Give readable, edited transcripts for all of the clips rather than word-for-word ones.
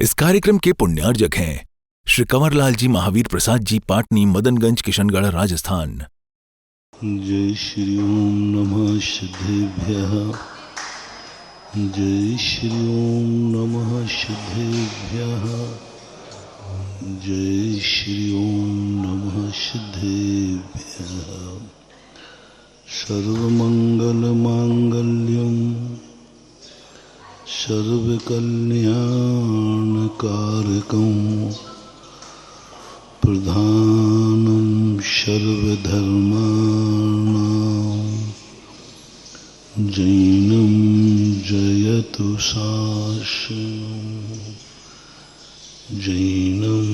इस कार्यक्रम के पुण्यार्जक हैं श्री कंवरलाल जी महावीर प्रसाद जी, पाटनी, मदनगंज, किशनगढ़, राजस्थान। जय श्री ओम नमः सिद्धेभ्यः। जय श्री ओम नमः सिद्धेभ्यः। जय श्री ओम नमः सिद्धेभ्यः। सर्वमंगलमांगल्यं सर्वकल्याणकारकं प्रधानं सर्वधर्माणां जैनं जयतु शासनं। जैनं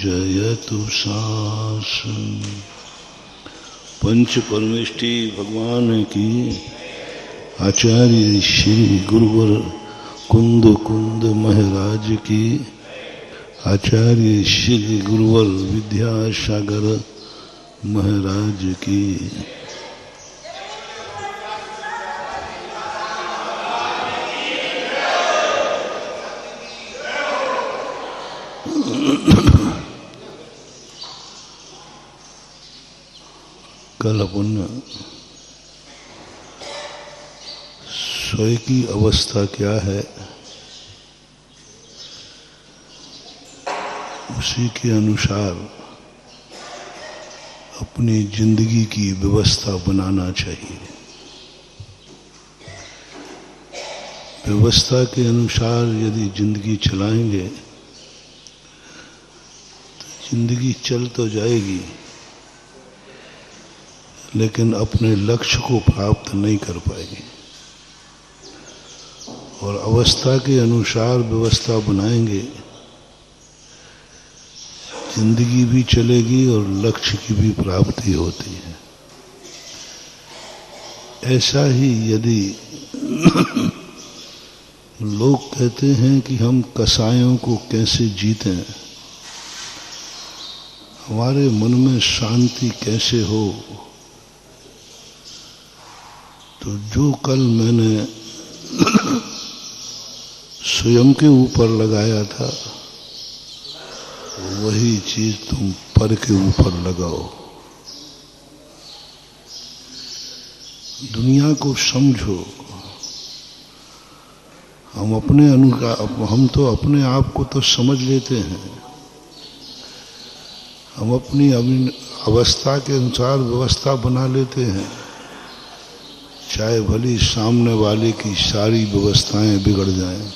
जयतु शासनं। पंच परमेष्टि भगवान की, आचार्य श्री गुरुवर कुंद कुंद महाराज की, आचार्य श्री गुरुवर विद्यासागर महाराज की। कल अपन स्वयं की अवस्था क्या है उसी के अनुसार अपनी जिंदगी की व्यवस्था बनाना चाहिए। व्यवस्था के अनुसार यदि जिंदगी चलाएंगे तो जिंदगी चल तो जाएगी, लेकिन अपने लक्ष्य को प्राप्त नहीं कर पाएगी। और अवस्था के अनुसार व्यवस्था बनाएंगे, जिंदगी भी चलेगी और लक्ष्य की भी प्राप्ति होती है। ऐसा ही यदि लोग कहते हैं कि हम कसायों को कैसे जीतें, हमारे मन में शांति कैसे हो, तो जो कल मैंने स्वयं के ऊपर लगाया था वही चीज तुम पर के ऊपर लगाओ। दुनिया को समझो। हम तो अपने आप को तो समझ लेते हैं। हम अपनी अवस्था के अनुसार व्यवस्था बना लेते हैं, चाहे भली सामने वाले की सारी व्यवस्थाएं बिगड़ जाएं।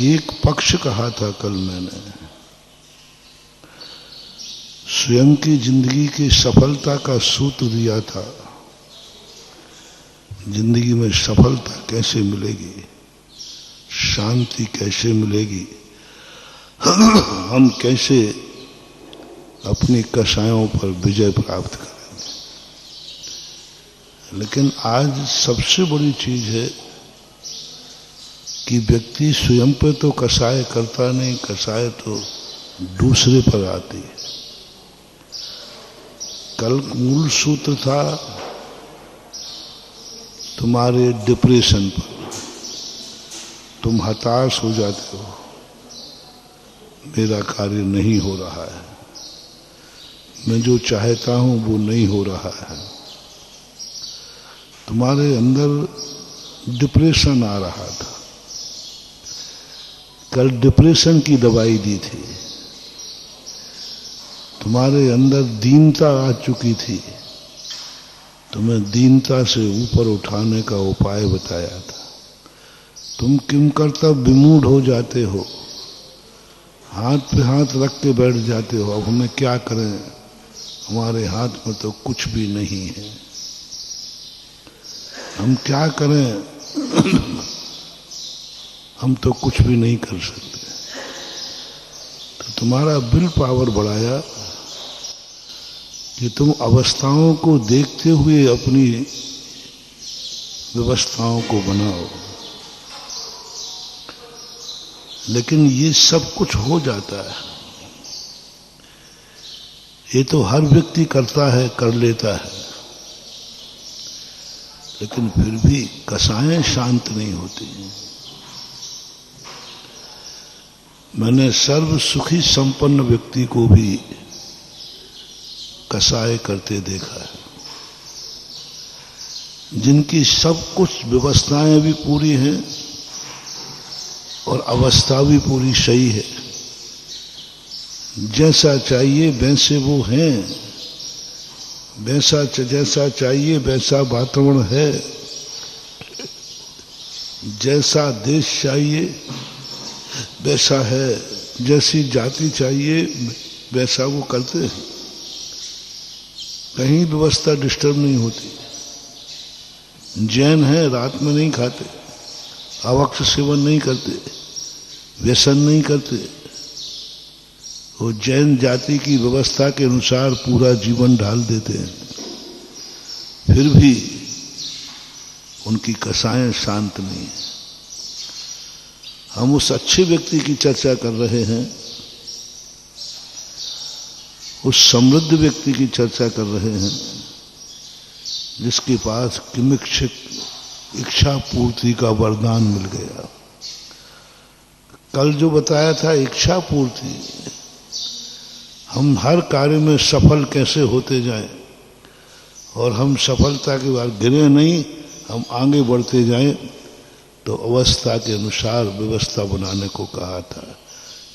एक पक्ष कहा था कल मैंने, स्वयं की जिंदगी की सफलता का सूत्र दिया था। जिंदगी में सफलता कैसे मिलेगी, शांति कैसे मिलेगी, हम कैसे अपनी कसायों पर विजय प्राप्त करेंगे। लेकिन आज सबसे बड़ी चीज है कि व्यक्ति स्वयं पर तो कसाय करता नहीं, कसाय तो दूसरे पर आती है। कल मूल सूत्र था तुम्हारे डिप्रेशन पर। तुम हताश हो जाते हो, मेरा कार्य नहीं हो रहा है, मैं जो चाहता हूं वो नहीं हो रहा है। तुम्हारे अंदर डिप्रेशन आ रहा था। कल डिप्रेशन की दवाई दी थी। तुम्हारे अंदर दीनता आ चुकी थी, तुम्हें दीनता से ऊपर उठाने का उपाय बताया था। तुम किम कर्तव्य विमूढ़ हो जाते हो, हाथ पे हाथ रख के बैठ जाते हो। अब हमें क्या करें, हमारे हाथ में तो कुछ भी नहीं है, हम क्या करें, हम तो कुछ भी नहीं कर सकते। तो तुम्हारा विल पावर बढ़ाया कि तुम अवस्थाओं को देखते हुए अपनी व्यवस्थाओं को बनाओ। लेकिन ये सब कुछ हो जाता है, ये तो हर व्यक्ति करता है, कर लेता है, लेकिन फिर भी कसाएं शांत नहीं होती। मैंने सर्व सुखी संपन्न व्यक्ति को भी कसाय करते देखा है, जिनकी सब कुछ व्यवस्थाएं भी पूरी हैं और अवस्था भी पूरी सही है, जैसा चाहिए वैसे वो हैं, जैसा चाहिए वैसा वातावरण है, जैसा देश चाहिए वैसा है, जैसी जाति चाहिए वैसा वो करते हैं, कहीं व्यवस्था डिस्टर्ब नहीं होती। जैन है, रात में नहीं खाते, अवक्ष सेवन नहीं करते, व्यसन नहीं करते, वो जैन जाति की व्यवस्था के अनुसार पूरा जीवन ढाल देते हैं, फिर भी उनकी कसाएं शांत नहीं है। हम उस अच्छे व्यक्ति की चर्चा कर रहे हैं, उस समृद्ध व्यक्ति की चर्चा कर रहे हैं, जिसके पास किमिच्छित इच्छा पूर्ति का वरदान मिल गया। कल जो बताया था इच्छा पूर्ति, हम हर कार्य में सफल कैसे होते जाएं और हम सफलता के बाद गिरे नहीं, हम आगे बढ़ते जाएं, तो अवस्था के अनुसार व्यवस्था बनाने को कहा था।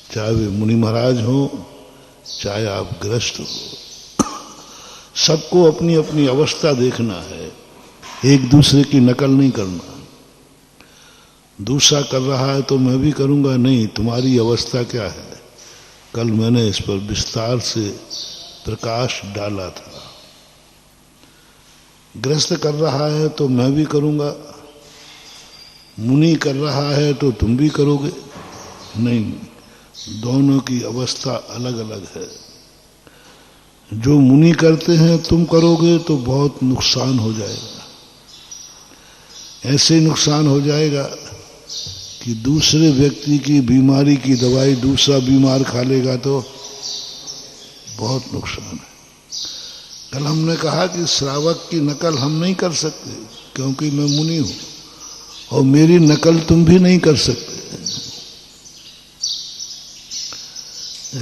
चाहे वे मुनि महाराज हो, चाहे आप गृहस्थ हो, सबको अपनी अपनी अवस्था देखना है, एक दूसरे की नकल नहीं करना। दूसरा कर रहा है तो मैं भी करूंगा, नहीं, तुम्हारी अवस्था क्या है। कल मैंने इस पर विस्तार से प्रकाश डाला था। गृहस्थ कर रहा है तो मैं भी करूंगा, मुनि कर रहा है तो तुम भी करोगे, नहीं, दोनों की अवस्था अलग अलग है। जो मुनि करते हैं तुम करोगे तो बहुत नुकसान हो जाएगा, ऐसे नुकसान हो जाएगा कि दूसरे व्यक्ति की बीमारी की दवाई दूसरा बीमार खा लेगा तो बहुत नुकसान है। कल हमने कहा कि श्रावक की नकल हम नहीं कर सकते क्योंकि मैं मुनि हूं, और मेरी नकल तुम भी नहीं कर सकते।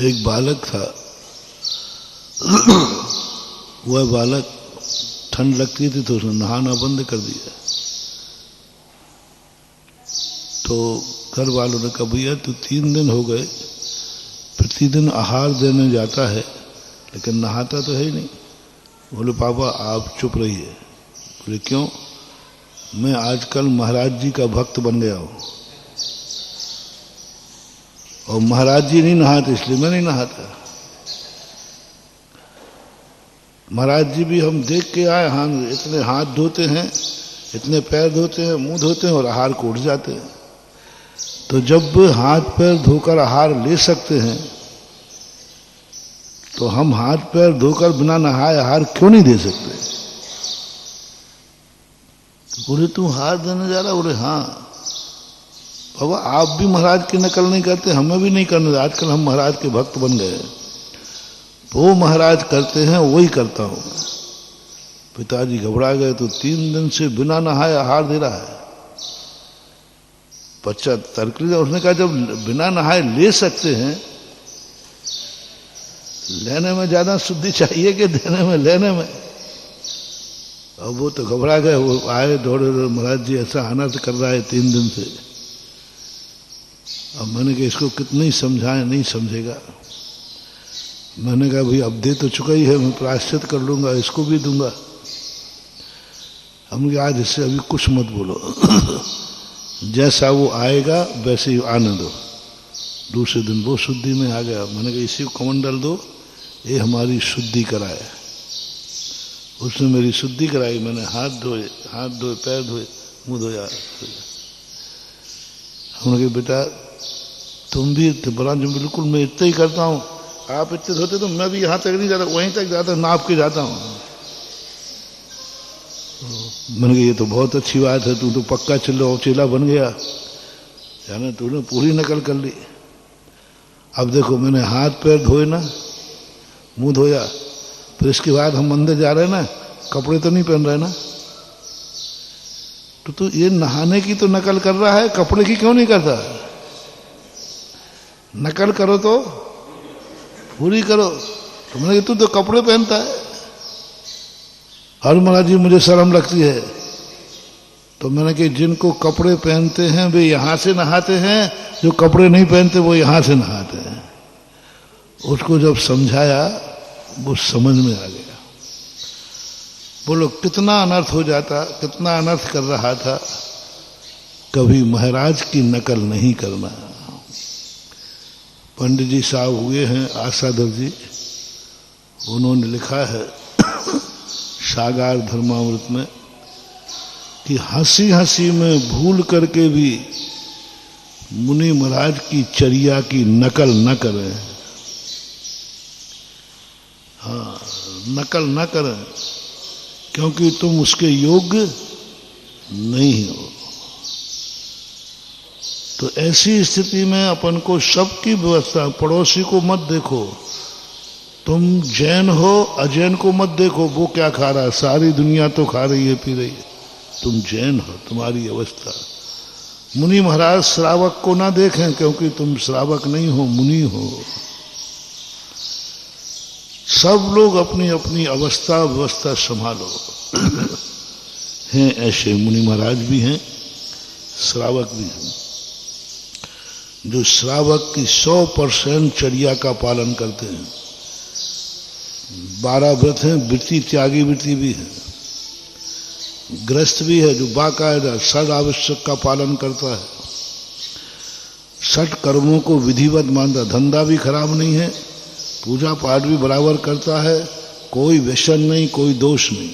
एक बालक था, वह बालक ठंड लगती थी तो उसने नहाना बंद कर दिया। तो घर वालों ने कहा, भैया तो 3 दिन हो गए प्रतिदिन आहार देने जाता है लेकिन नहाता तो है ही नहीं। बोले, पापा आप चुप रहिए। बोले, क्यों? मैं आजकल महाराज जी का भक्त बन गया हूं और महाराज जी नहीं नहाते इसलिए मैं नहीं नहाता। महाराज जी भी हम देख के आए, इतने हाथ धोते हैं, इतने पैर धोते हैं, मुंह धोते हैं और आहार को उठ जाते हैं। तो जब हाथ पैर धोकर आहार ले सकते हैं तो हम हाथ पैर धोकर बिना नहाए आहार क्यों नहीं दे सकते? तो बोले, तू हार देने जा रहा? बोले, हाँ बाबा, आप भी महाराज की नकल नहीं करते, हमें भी नहीं करने। आजकल हम महाराज के भक्त बन गए, वो महाराज करते हैं वही करता हूं मैं। पिताजी घबरा गए, तो 3 दिन से बिना नहाए आहार दे रहा है। बच्चा तर्क लिया, उसने कहा जब बिना नहाए ले सकते हैं, लेने में ज्यादा शुद्धि चाहिए कि देने में लेने में? अब वो तो घबरा गए, वो आए दौड़े, महाराज जी ऐसा अनर्थ कर रहा है 3 दिन से। अब मैंने कहा इसको कितना ही समझाएं, नहीं समझेगा। मैंने कहा भाई अब दे तो चुका ही है, मैं प्रायश्चित कर लूंगा, इसको भी दूंगा। हमने कहा आज इससे अभी कुछ मत बोलो जैसा वो आएगा वैसे ही आने दो। दूसरे दिन वो शुद्धि में आ गया। मैंने कहा इसी को कमंडल दो, ये हमारी शुद्धि कराए। उसने मेरी शुद्धि कराई, मैंने हाथ धोए, पैर धोए, मुंह धोया। हमने कहा बेटा तुम भी बड़ा, जो बिल्कुल मैं इतना ही करता हूँ, आप इतने धोते तो मैं भी यहाँ तक नहीं जाता, वहीं तक जाता, नाप के जाता हूँ। मैंने कहा ये तो बहुत अच्छी बात है, तू तो पक्का चेला बन गया, जाना तूने पूरी नकल कर ली। अब देखो मैंने हाथ पैर धोए ना, मुंह धोया, फिर इसके बाद हम मंदिर जा रहे हैं ना, कपड़े तो नहीं पहन रहे ना, तो ये नहाने की तो नकल कर रहा है, कपड़े की क्यों नहीं करता? नकल करो तो पूरी करो। तो मैंने तू तो कपड़े पहनता है। और महाराज जी मुझे शर्म लगती है। तो मैंने कि जिनको कपड़े पहनते हैं वे यहां से नहाते हैं, जो कपड़े नहीं पहनते वो यहां से नहाते हैं। उसको जब समझाया वो समझ में आ गया। बोलो कितना अनर्थ हो जाता, कितना अनर्थ कर रहा था। कभी महाराज की नकल नहीं करना। पंडित जी साहब हुए हैं आशाधर जी, उन्होंने लिखा है सागार धर्मामृत में कि हंसी हंसी में भूल करके भी मुनि महाराज की चर्या की नकल न करें। हाँ, नकल न करें, क्योंकि तुम उसके योग्य नहीं हो। तो ऐसी स्थिति में अपन को सबकी व्यवस्था, पड़ोसी को मत देखो। तुम जैन हो, अजैन को मत देखो वो क्या खा रहा है, सारी दुनिया तो खा रही है पी रही है। तुम जैन हो, तुम्हारी अवस्था। मुनि महाराज श्रावक को ना देखें, क्योंकि तुम श्रावक नहीं हो, मुनि हो। सब लोग अपनी अपनी अवस्था व्यवस्था संभालो। हैं ऐसे मुनि महाराज भी हैं, श्रावक भी हैं, जो श्रावक की 100% चर्या का पालन करते हैं। 12 व्रत हैं, वृत्ति त्यागी वृत्ति भी है। गृहस्थ भी है जो बाकायदा षड आवश्यक का पालन करता है, षट कर्मों को विधिवत मानता, धंधा भी खराब नहीं है, पूजा पाठ भी बराबर करता है, कोई व्यसन नहीं, कोई दोष नहीं।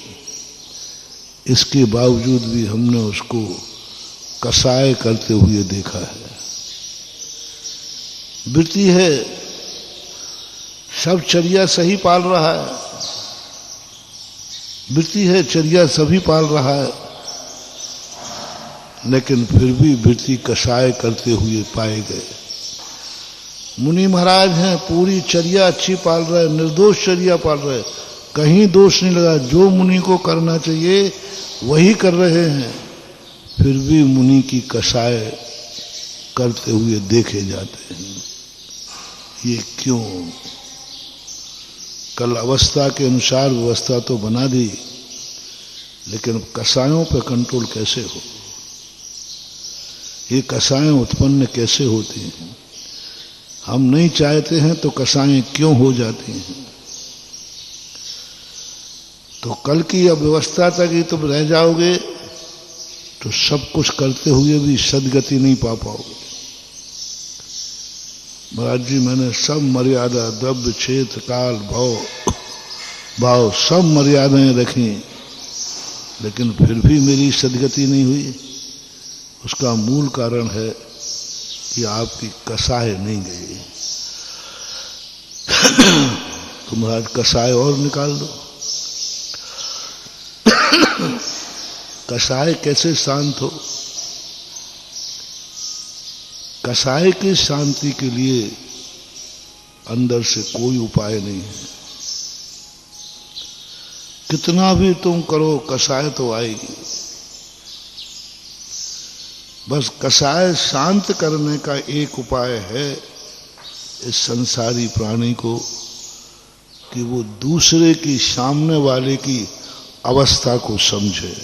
इसके बावजूद भी हमने उसको कसाय करते हुए देखा है। वृत्ति है, सब चर्या सही पाल रहा है, वृत्ति है चर्या सभी पाल रहा है, लेकिन फिर भी वृत्ति कसाय करते हुए पाए गए। मुनि महाराज हैं, पूरी चर्या अच्छी पाल रहे, निर्दोष चर्या पाल रहे, कहीं दोष नहीं लगा। जो मुनि को करना चाहिए वही कर रहे हैं, फिर भी मुनि की कसाय करते हुए देखे जाते हैं। ये क्यों? कल अवस्था के अनुसार व्यवस्था तो बना दी, लेकिन कसायों पर कंट्रोल कैसे हो? ये कसाएं उत्पन्न कैसे होती हैं? हम नहीं चाहते हैं तो कसाएं क्यों हो जाती हैं? तो कल की अव्यवस्था तक ही तुम रह जाओगे तो सब कुछ करते हुए भी सदगति नहीं पा पाओगे। महाराज जी मैंने सब मर्यादा, द्रव्य, क्षेत्र, काल, भाव सब मर्यादाएं रखी, लेकिन फिर भी मेरी सदगति नहीं हुई। उसका मूल कारण है कि आपकी कसाय नहीं गई। तो महाराज कसाय और निकाल दो। कसाय कैसे शांत हो? कसाय की शांति के लिए अंदर से कोई उपाय नहीं है। कितना भी तुम करो कसाय तो आएगी। बस कसाय शांत करने का एक उपाय है इस संसारी प्राणी को, कि वो दूसरे की, सामने वाले की अवस्था को समझे।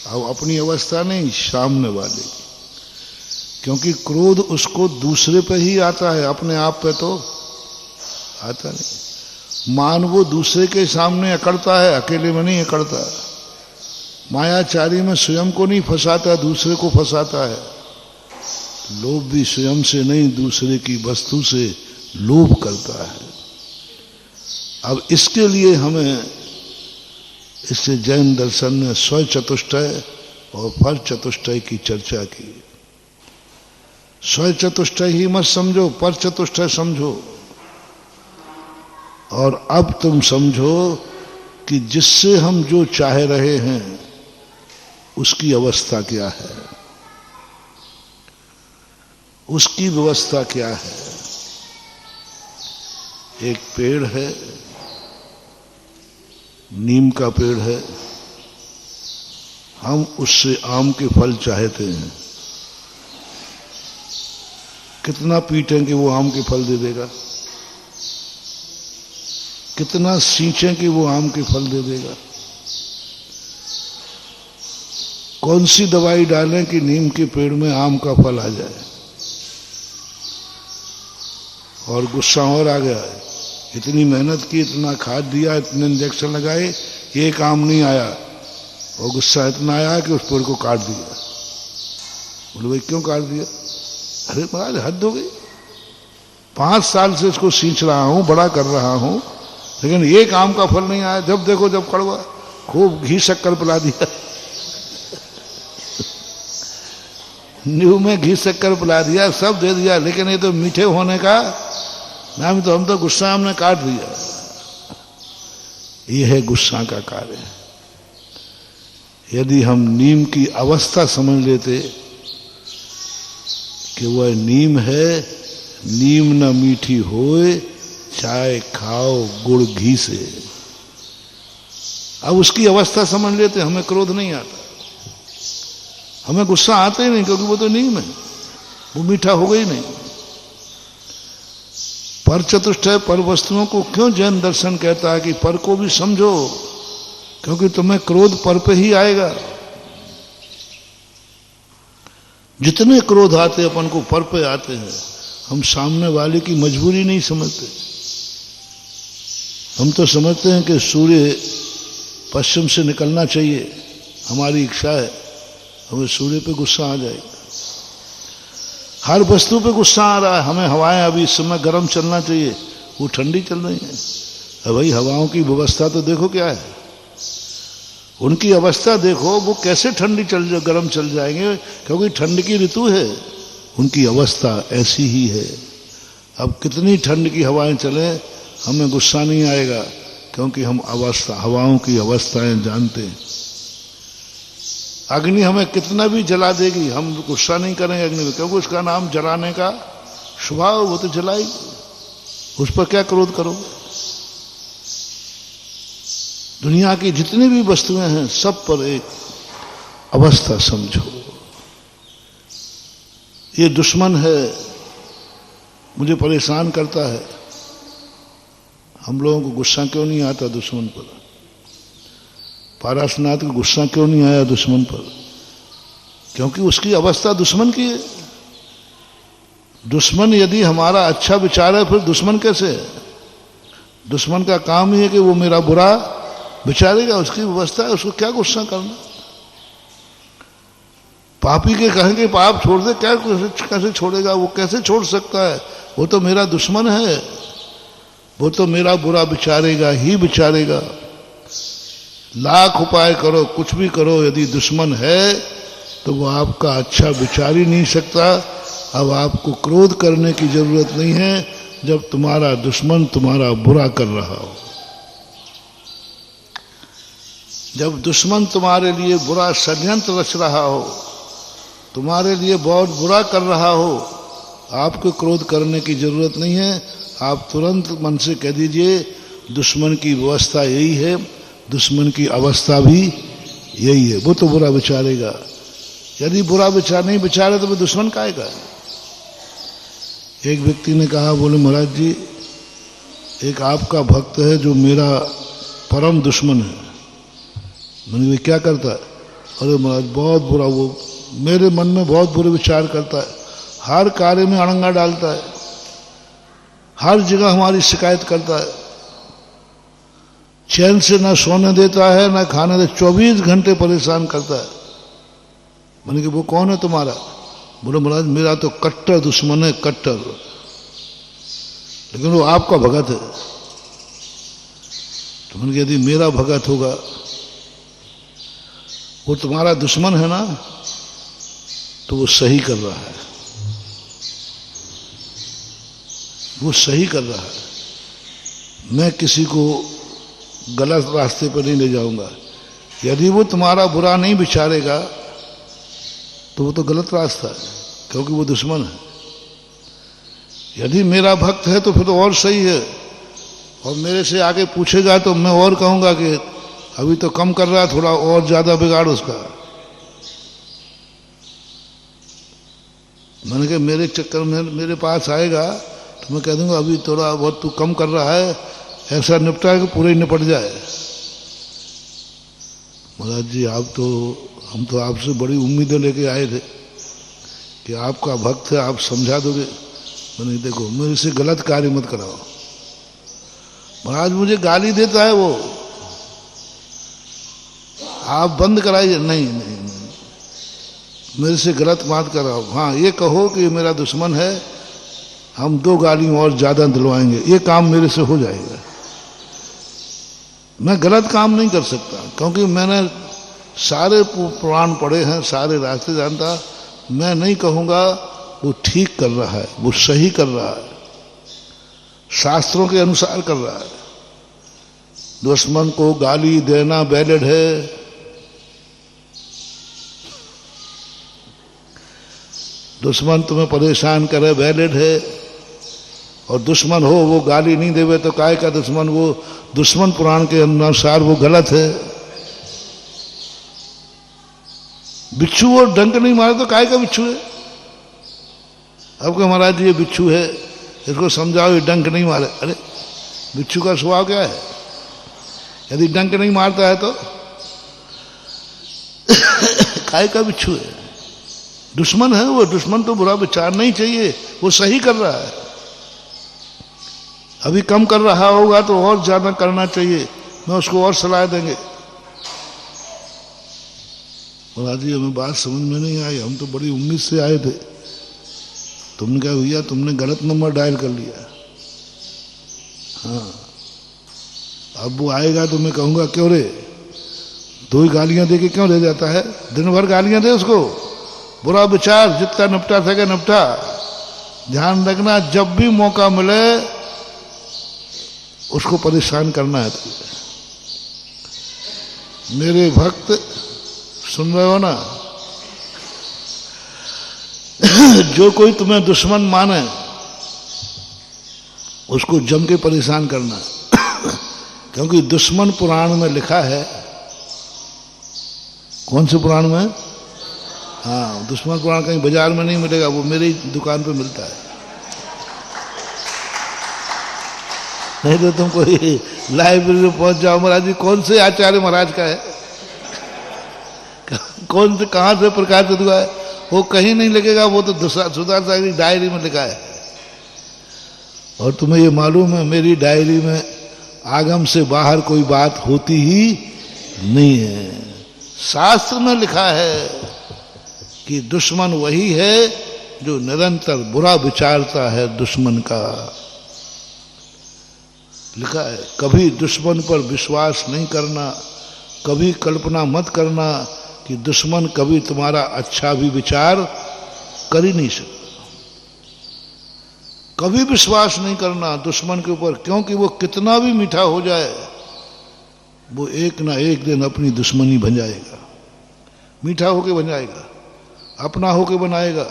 अब अपनी अवस्था नहीं, सामने वाले की। क्योंकि क्रोध उसको दूसरे पे ही आता है, अपने आप पे तो आता नहीं। मान वो दूसरे के सामने अकड़ता है, अकेले में नहीं अकड़ता। मायाचारी में स्वयं को नहीं फंसाता, दूसरे को फंसाता है। लोभ भी स्वयं से नहीं, दूसरे की वस्तु से लोभ करता है। अब इसके लिए हमें, इससे जैन दर्शन ने स्व चतुष्टय और पर चतुष्टय की चर्चा की। स्व चतुष्टय ही मत समझो, पर चतुष्टय समझो। और अब तुम समझो कि जिससे हम जो चाह रहे हैं उसकी अवस्था क्या है, उसकी व्यवस्था क्या है। एक पेड़ है, नीम का पेड़ है, हम उससे आम के फल चाहते हैं। कितना पीटें कि वो आम के फल दे देगा, कितना सींचें कि वो आम के फल दे देगा, कौन सी दवाई डालें कि नीम के पेड़ में आम का फल आ जाए। और गुस्सा और आ गया है, इतनी मेहनत की, इतना खाद दिया, इतने इंजेक्शन लगाए, एक आम नहीं आया, और गुस्सा इतना आया कि उस पेड़ को काट दिया। बोले भाई क्यों काट दिया? अरे महाराज हद हो गई, 5 साल से इसको सींच रहा हूं, बड़ा कर रहा हूं, लेकिन एक आम का फल नहीं आया। जब देखो जब कड़वा, खूब घी शक्कर पिला दिया नींव में घी शक्कर पिला दिया, सब दे दिया, लेकिन ये तो मीठे होने का नाम, तो हम तो गुस्सा हमने काट दिया। ये है गुस्सा का कार्य। यदि हम नीम की अवस्था समझ लेते कि वह नीम है, नीम न मीठी होए, चाय खाओ गुड़ घी से, अब उसकी अवस्था समझ लेते, हमें क्रोध नहीं आता, हमें गुस्सा आता ही नहीं, क्योंकि वो तो नीम है, वो मीठा होगा ही नहीं। पर चतुष्टय पर वस्तुओं को क्यों जैन दर्शन कहता है कि पर को भी समझो, क्योंकि तुम्हें क्रोध पर पे ही आएगा। जितने क्रोध आते अपन को पर पे आते हैं, हम सामने वाले की मजबूरी नहीं समझते। हम तो समझते हैं कि सूर्य पश्चिम से निकलना चाहिए, हमारी इच्छा है, हमें सूर्य पे गुस्सा आ जाएगा। हर वस्तु पे गुस्सा आ रहा है, हमें हवाएं अभी इस समय गर्म चलना चाहिए, वो ठंडी चल रही है। अब भाई हवाओं की व्यवस्था तो देखो क्या है, उनकी अवस्था देखो, वो कैसे ठंडी गर्म चल जाएंगे, क्योंकि ठंड की ऋतु है, उनकी अवस्था ऐसी ही है। अब कितनी ठंड की हवाएं चले, हमें गुस्सा नहीं आएगा, क्योंकि हम हवाओं की अवस्थाएं जानते हैं। अग्नि हमें कितना भी जला देगी, हम गुस्सा नहीं करेंगे अग्नि में, क्योंकि उसका नाम जलाने का स्वभाव, वो तो जलाएगी, उस पर क्या क्रोध करोगे। दुनिया की जितनी भी वस्तुएं हैं, सब पर एक अवस्था समझो। ये दुश्मन है, मुझे परेशान करता है, हम लोगों को गुस्सा क्यों नहीं आता दुश्मन पर? पाराशनाथ को गुस्सा क्यों नहीं आया दुश्मन पर? क्योंकि उसकी अवस्था दुश्मन की है। दुश्मन यदि हमारा अच्छा विचार है, फिर दुश्मन कैसे है? दुश्मन का काम ही है कि वो मेरा बुरा विचारेगा, उसकी व्यवस्था है, उसको क्या गुस्सा करना। पापी के कहेंगे पाप छोड़ दे, क्या कैसे छोड़ेगा? वो कैसे छोड़ सकता है? वो तो मेरा दुश्मन है, वो तो मेरा बुरा विचारेगा ही विचारेगा। लाख उपाय करो, कुछ भी करो, यदि दुश्मन है तो वो आपका अच्छा विचार ही नहीं सकता। अब आपको क्रोध करने की जरूरत नहीं है, जब तुम्हारा दुश्मन तुम्हारा बुरा कर रहा हो। जब दुश्मन तुम्हारे लिए बुरा षड्यंत्र रच रहा हो, तुम्हारे लिए बहुत बुरा कर रहा हो, आपको क्रोध करने की जरूरत नहीं है। आप तुरंत मन से कह दीजिए दुश्मन की व्यवस्था यही है, दुश्मन की अवस्था भी यही है, वो तो बुरा विचारेगा। यदि बुरा विचार नहीं विचारे तो वो दुश्मन काहेगा। एक व्यक्ति ने कहा, बोले महाराज जी, एक आपका भक्त है जो मेरा परम दुश्मन है। मैंने क्या करता है? अरे महाराज बहुत बुरा, वो मेरे मन में बहुत बुरे विचार करता है, हर कार्य में अड़ंगा डालता है, हर जगह हमारी शिकायत करता है, चैन से ना सोने देता है ना खाने दे, 24 घंटे परेशान करता है। मैंने कहा वो कौन है तुम्हारा? बोले महाराज मेरा तो कट्टर दुश्मन है, कट्टर, लेकिन वो आपका भगत है। तो मैंने कहा यदि मेरा भगत होगा, वो तुम्हारा दुश्मन है ना, तो वो सही कर रहा है, वो सही कर रहा है। मैं किसी को गलत रास्ते पर नहीं ले जाऊंगा। यदि वो तुम्हारा बुरा नहीं विचारेगा तो वो तो गलत रास्ता है, क्योंकि वो दुश्मन है। यदि मेरा भक्त है तो फिर तो और सही है, और मेरे से आगे पूछेगा तो मैं और कहूंगा कि अभी तो कम कर रहा है, थोड़ा और ज्यादा बिगाड़ उसका। मैंने कहा मेरे चक्कर में मेरे पास आएगा तो मैं कह दूंगा अभी थोड़ा बहुत तू कम कर रहा है, ऐसा निपटा कि पूरे ही निपट जाए। महाराज जी हम तो आपसे बड़ी उम्मीदें लेके आए थे कि आपका भक्त है, आप समझा दोगे। मैंने देखो मेरे से गलत कार्य मत कराओ। महाराज मुझे गाली देता है वो, आप बंद कराइए। नहीं नहीं नहीं, मेरे से गलत बात कराओ। हाँ ये कहो कि मेरा दुश्मन है, हम 2 गाली और ज्यादा दिलवाएंगे, ये काम मेरे से हो जाएगा। मैं गलत काम नहीं कर सकता क्योंकि मैंने सारे पुराण पढ़े हैं, सारे रास्ते जानता। मैं नहीं कहूँगा वो ठीक कर रहा है, वो सही कर रहा है, शास्त्रों के अनुसार कर रहा है। दुश्मन को गाली देना वैलिड है, दुश्मन तुम्हें परेशान करे वैलिड है, और दुश्मन हो वो गाली नहीं देवे तो काय का दुश्मन, वो दुश्मन पुराण के अनुसार वो गलत है। बिच्छू और डंक नहीं मारे तो काय का बिच्छू है। अब के महाराज ये बिच्छू है, इसको समझाओ ये डंक नहीं मारे। अरे बिच्छू का स्वभाव क्या है? यदि डंक नहीं मारता है तो काय का बिच्छू है? दुश्मन है वो, दुश्मन तो बुरा विचार नहीं चाहिए, वो सही कर रहा है। अभी कम कर रहा होगा तो और ज्यादा करना चाहिए, मैं उसको और सलाह देंगे। महाराज जी हमें बात समझ में नहीं आई, हम तो बड़ी उम्मीद से आए थे। तुमने क्या भैया तुमने गलत नंबर डायल कर लिया। हाँ अब वो आएगा तो मैं कहूँगा क्यों रे 2 ही गालियां दे के क्यों ले जाता है? दिन भर गालियां दे उसको, बुरा विचार जितना निपटा सके निपटा। ध्यान रखना जब भी मौका मिले उसको परेशान करना है। मेरे भक्त सुन रहे हो ना, जो कोई तुम्हें दुश्मन माने उसको जम के परेशान करना। क्योंकि दुश्मन पुराण में लिखा है। कौन से पुराण में? हाँ दुश्मन पुराण कहीं बाजार में नहीं मिलेगा, वो मेरी दुकान पे मिलता है। नहीं तो तुम कोई लाइब्रेरी में पहुंच जाओ, महाराज जी कौन से आचार्य महाराज का है, कौन से कहाँ से प्रकाशित हुआ है, वो कहीं नहीं लिखेगा, वो तो सुधार सागर की डायरी में लिखा है। और तुम्हें ये मालूम है मेरी डायरी में आगम से बाहर कोई बात होती ही नहीं है। शास्त्र में लिखा है कि दुश्मन वही है जो निरंतर बुरा विचारता है। दुश्मन का लिखा है कभी दुश्मन पर विश्वास नहीं करना, कभी कल्पना मत करना कि दुश्मन कभी तुम्हारा अच्छा भी विचार कर ही नहीं सकता। कभी विश्वास नहीं करना दुश्मन के ऊपर, क्योंकि वो कितना भी मीठा हो जाए वो एक ना एक दिन अपनी दुश्मनी बन जाएगा। मीठा होके बन जाएगा, अपना होके बनाएगा,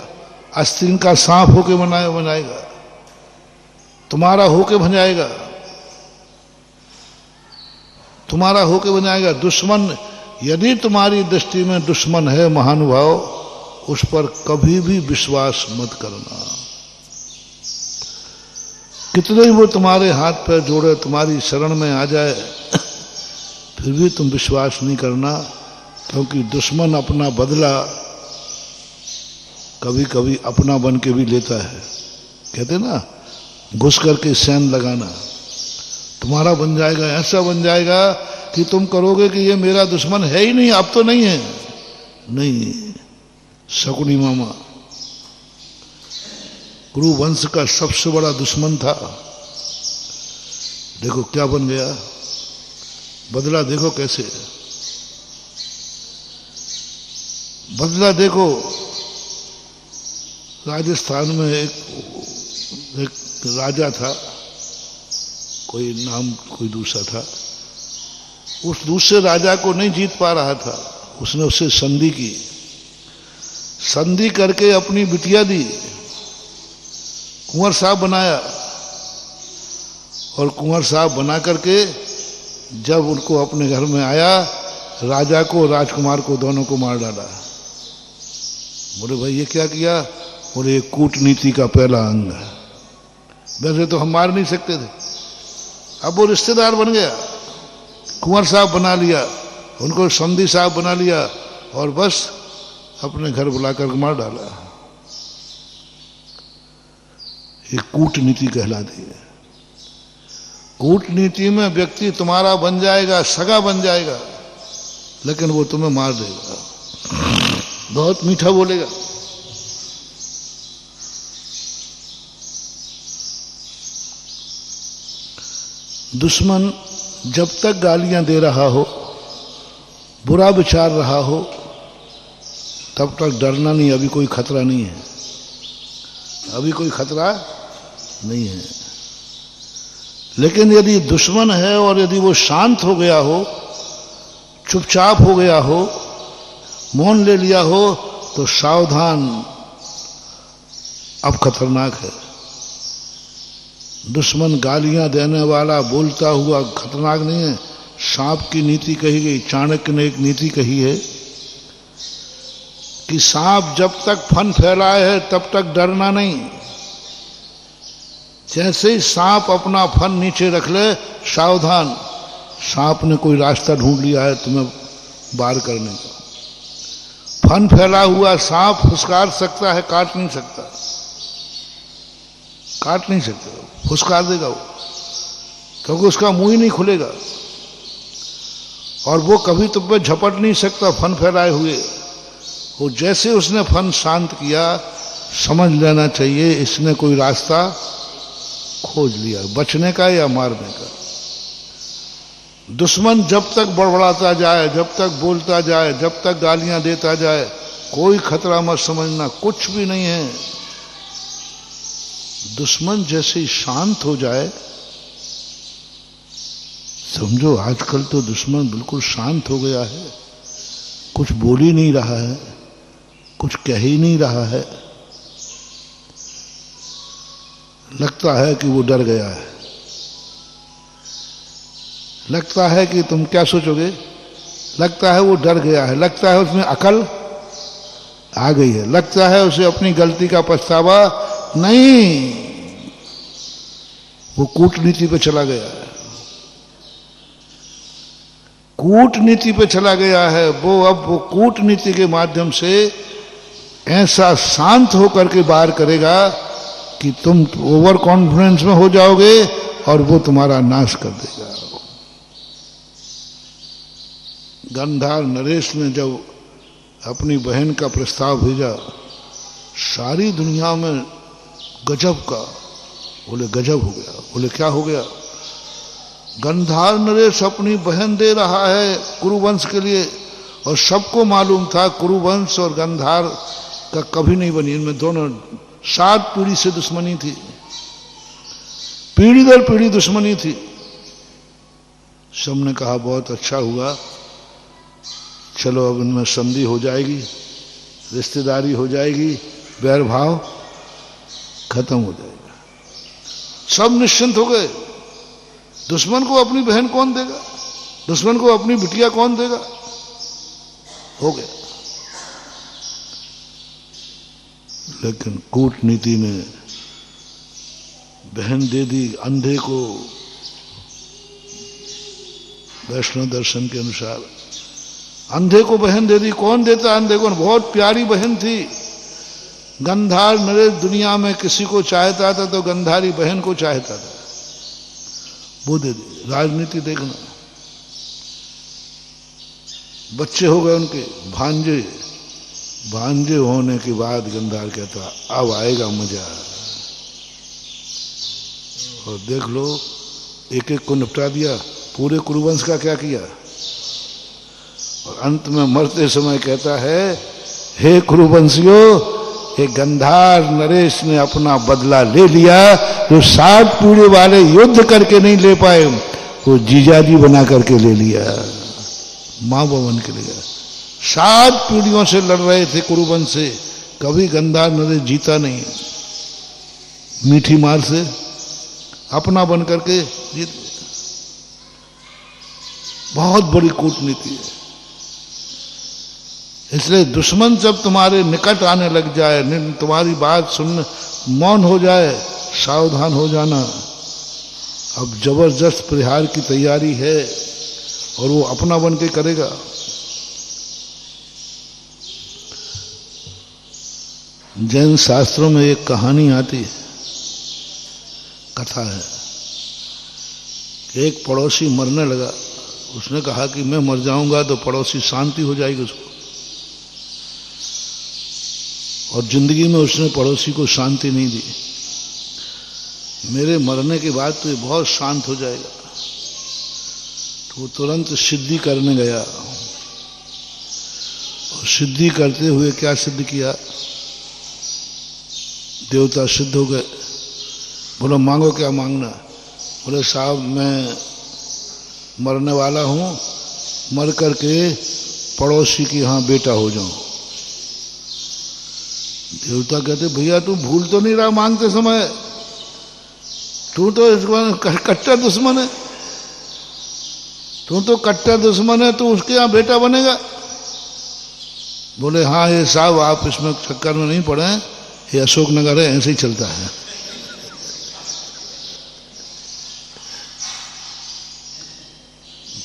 आस्तीन का सांप होके बनाएगा, तुम्हारा होके बन जाएगा, तुम्हारा होके बन जाएगा। दुश्मन यदि तुम्हारी दृष्टि में दुश्मन है महानुभाव, उस पर कभी भी विश्वास मत करना। कितने ही वो तुम्हारे हाथ पैर जोड़े, तुम्हारी शरण में आ जाए, फिर भी तुम विश्वास नहीं करना, क्योंकि दुश्मन अपना बदला कभी कभी अपना बन के भी लेता है। कहते ना घुस करके सैन लगाना, तुम्हारा बन जाएगा, ऐसा बन जाएगा कि तुम करोगे कि ये मेरा दुश्मन है ही नहीं, अब तो नहीं है। नहीं, शकुनी मामा गुरु वंश का सबसे बड़ा दुश्मन था, देखो क्या बन गया, बदला देखो कैसे, बदला देखो। राजस्थान में एक राजा था, कोई नाम कोई दूसरा था, उस दूसरे राजा को नहीं जीत पा रहा था, उसने उससे संधि की, संधि करके अपनी बिटिया दी, कुंवर साहब बनाया, और कुंवर साहब बना करके जब उनको अपने घर में आया, राजा को राजकुमार को दोनों को मार डाला। बोले भाई ये क्या किया? और ये कूटनीति का पहला अंग है। वैसे तो हम मार नहीं सकते थे, अब वो रिश्तेदार बन गया, कुंवर साहब बना लिया, उनको समधी साहब बना लिया और बस अपने घर बुलाकर मार डाला। ये कूटनीति कहलाती है। कूटनीति में व्यक्ति तुम्हारा बन जाएगा, सगा बन जाएगा, लेकिन वो तुम्हें मार देगा, बहुत मीठा बोलेगा। दुश्मन जब तक गालियां दे रहा हो, बुरा विचार रहा हो, तब तक डरना नहीं, अभी कोई खतरा नहीं है, अभी कोई खतरा नहीं है। लेकिन यदि दुश्मन है और यदि वो शांत हो गया हो, चुपचाप हो गया हो, मौन ले लिया हो, तो सावधान, अब खतरनाक है। दुश्मन गालियां देने वाला, बोलता हुआ खतरनाक नहीं है। सांप की नीति कही गई, चाणक्य ने एक नीति कही है कि सांप जब तक फन फैलाए है तब तक डरना नहीं, जैसे ही सांप अपना फन नीचे रख ले, सावधान, सांप ने कोई रास्ता ढूंढ लिया है तुम्हें वार करने का। फन फैला हुआ सांप फुसकार सकता है, काट नहीं सकता, काट नहीं सकता, फुसकार देगा वो, क्योंकि उसका मुंह ही नहीं खुलेगा और वो कभी तुम पे झपट नहीं सकता फन फैलाए हुए। वो जैसे उसने फन शांत किया, समझ लेना चाहिए इसने कोई रास्ता खोज लिया, बचने का या मारने का। दुश्मन जब तक बड़बड़ाता जाए, जब तक बोलता जाए, जब तक गालियां देता जाए, कोई खतरा मत समझना, कुछ भी नहीं है। दुश्मन जैसे ही शांत हो जाए, समझो आजकल तो दुश्मन बिल्कुल शांत हो गया है, कुछ बोल ही नहीं रहा है, कुछ कह ही नहीं रहा है, लगता है कि वो डर गया है। लगता है कि तुम क्या सोचोगे, लगता है वो डर गया है, लगता है उसमें अकल आ गई है, लगता है उसे अपनी गलती का पछतावा नहीं, वो कूटनीति पे चला गया है, कूटनीति पे चला गया है। वो अब वो कूटनीति के माध्यम से ऐसा शांत होकर के बाहर करेगा कि तुम ओवर कॉन्फिडेंस में हो जाओगे और वो तुम्हारा नाश कर देगा। गंधार नरेश ने जब अपनी बहन का प्रस्ताव भेजा, सारी दुनिया में गजब का, बोले गजब हो गया। बोले क्या हो गया? गंधार नरेश अपनी बहन दे रहा है कुरुवंश के लिए, और सबको मालूम था कुरुवंश और गंधार का कभी नहीं बनी, इनमें दोनों 7 पीढ़ी से दुश्मनी थी, पीढ़ी दर पीढ़ी दुश्मनी थी। सबने कहा बहुत अच्छा हुआ, चलो अब इनमें संधि हो जाएगी, रिश्तेदारी हो जाएगी, बैर भाव खत्म हो जाएगा। सब निश्चिंत हो गए। दुश्मन को अपनी बहन कौन देगा, दुश्मन को अपनी बिटिया कौन देगा? हो गया। लेकिन कूटनीति ने बहन दे दी अंधे को, वैष्णव दर्शन के अनुसार अंधे को बहन दे दी। कौन देता अंधे को? बहुत प्यारी बहन थी। गंधार नरेश दुनिया में किसी को चाहता था तो गंधारी बहन को चाहता था, वो दे दी। राजनीति देखना, बच्चे हो गए उनके, भांजे, भांजे होने के बाद गंधार कहता अब आएगा मजा। और देख लो, एक एक को निपटा दिया, पूरे कुरुवंश का क्या किया। और अंत में मरते समय कहता है, हे कुरुवंशियों, ये गंधार नरेश ने अपना बदला ले लिया, जो 7 पीढ़ी वाले युद्ध करके नहीं ले पाए, वो जीजाजी बना करके ले लिया, मां बवन के लिए। 7 पीढ़ियों से लड़ रहे थे कुरुवंश से, कभी गंधार नरेश जीता नहीं। मीठी मार से अपना बन करके जीत। बहुत बड़ी कूटनीति है। इसलिए दुश्मन जब तुम्हारे निकट आने लग जाए, तुम्हारी बात सुनने मौन हो जाए, सावधान हो जाना। अब जबरदस्त प्रहार की तैयारी है और वो अपना बन के करेगा। जैन शास्त्रों में एक कहानी आती है, कथा है कि एक पड़ोसी मरने लगा। उसने कहा कि मैं मर जाऊंगा तो पड़ोसी शांति हो जाएगी उसको, और जिंदगी में उसने पड़ोसी को शांति नहीं दी। मेरे मरने के बाद तो ये बहुत शांत हो जाएगा। तो वो तुरंत सिद्धि करने गया, और सिद्धि करते हुए क्या सिद्ध किया, देवता सिद्ध हो गए। बोला मांगो क्या मांगना। बोले साहब मैं मरने वाला हूं, मर करके पड़ोसी के यहाँ बेटा हो जाऊं। देवता कहते भैया तू भूल तो नहीं रहा मांगते समय, तू तो इसको कट्टर दुश्मन है, तू तो कट्टर दुश्मन है, तू उसके यहाँ बेटा बनेगा। बोले हाँ ये साहब आप इसमें चक्कर में नहीं पड़े, ये अशोकनगर है, ऐसे ही चलता है।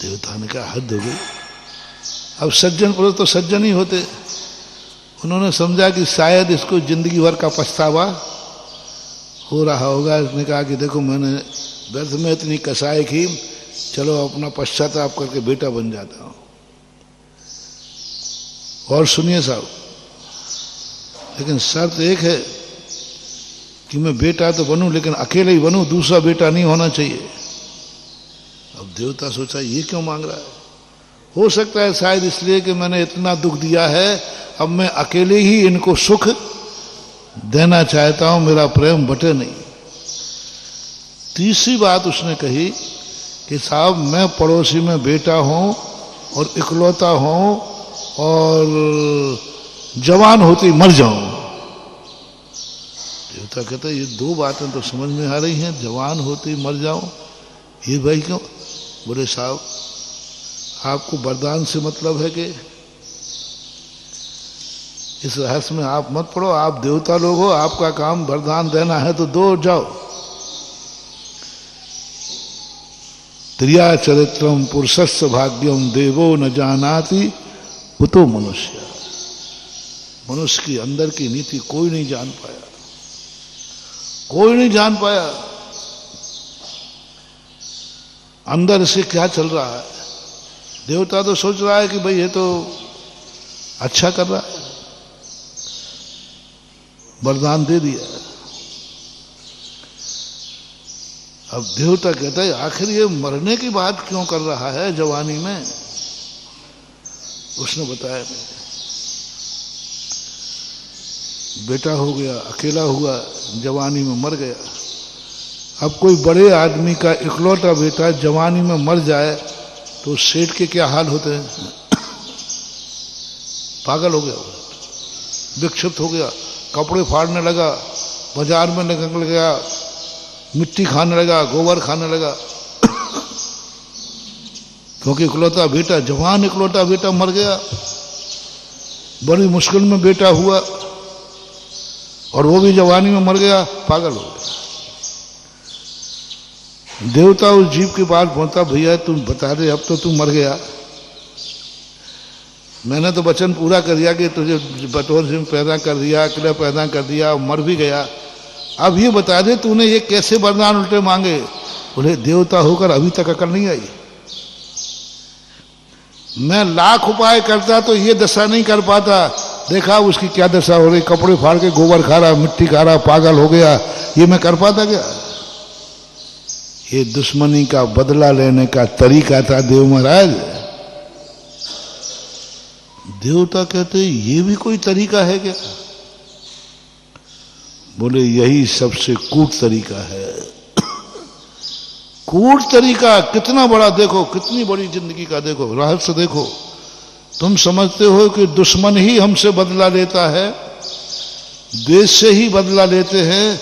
देवता ने कहा हद हो गई। अब सज्जन पुरुष तो सज्जन ही होते। उन्होंने समझा कि शायद इसको जिंदगी भर का पछतावा हो रहा होगा। इसने कहा कि देखो मैंने व्यर्थ में इतनी कसाई की, चलो अपना पश्चाताप करके बेटा बन जाता हूं। और सुनिए साहब, लेकिन शर्त एक है कि मैं बेटा तो बनूं, लेकिन अकेले ही बनूं, दूसरा बेटा नहीं होना चाहिए। अब देवता सोचा ये क्यों मांग रहा है, हो सकता है शायद इसलिए कि मैंने इतना दुख दिया है, अब मैं अकेले ही इनको सुख देना चाहता हूं, मेरा प्रेम बटे नहीं। तीसरी बात उसने कही कि साहब मैं पड़ोसी में बेटा हूं और इकलौता हूं, और जवान होते ही मर जाऊं। देवता कहता ये दो बातें तो समझ में आ रही हैं, जवान होते ही मर जाऊं, ये भाई क्यों। बोले साहब आपको वरदान से मतलब है कि इस रहस्य में आप मत पड़ो, आप देवता लोग हो, आपका काम वरदान देना है तो दो जाओ। त्रिया चरित्रम पुरुषस्य भाग्यम देवो न जानाति कुतो मनुष्य। मनुष्य की अंदर की नीति कोई नहीं जान पाया, कोई नहीं जान पाया अंदर से क्या चल रहा है। देवता तो सोच रहा है कि भाई ये तो अच्छा कर रहा है, वरदान दे दिया। अब देवता कहता है आखिर ये मरने की बात क्यों कर रहा है जवानी में। उसने बताया बेटा हो गया, अकेला हुआ, जवानी में मर गया। अब कोई बड़े आदमी का इकलौता बेटा जवानी में मर जाए तो सेठ के क्या हाल होते हैं। पागल हो गया, विक्षिप्त हो गया, कपड़े फाड़ने लगा, बाजार में निकल गया, मिट्टी खाने लगा, गोबर खाने लगा, क्योंकि इकलौता बेटा, जवान इकलौता बेटा मर गया। बड़ी मुश्किल में बेटा हुआ और वो भी जवानी में मर गया, पागल हो गया। देवता उस जीव के पास पहुंचा, भैया तुम बता दे, अब तो तू मर गया, मैंने तो वचन पूरा कर दिया कि तुझे बटोर से पैदा कर दिया, अकेला पैदा कर दिया, मर भी गया, अब ये बता दे तूने ये कैसे वरदान उल्टे मांगे। बोले देवता होकर अभी तक अकल नहीं आई, मैं लाख उपाय करता तो ये दशा नहीं कर पाता। देखा उसकी क्या दशा हो रही, कपड़े फाड़ के गोबर खा रहा, मिट्टी खा रहा, पागल हो गया, ये मैं कर पाता क्या। ये दुश्मनी का बदला लेने का तरीका था देव महाराज। देवता कहते ये भी कोई तरीका है क्या। बोले यही सबसे कूट तरीका है। कूट तरीका कितना बड़ा, देखो कितनी बड़ी जिंदगी का देखो रहस्य देखो। तुम समझते हो कि दुश्मन ही हमसे बदला लेता है, द्वेष से ही बदला लेते हैं,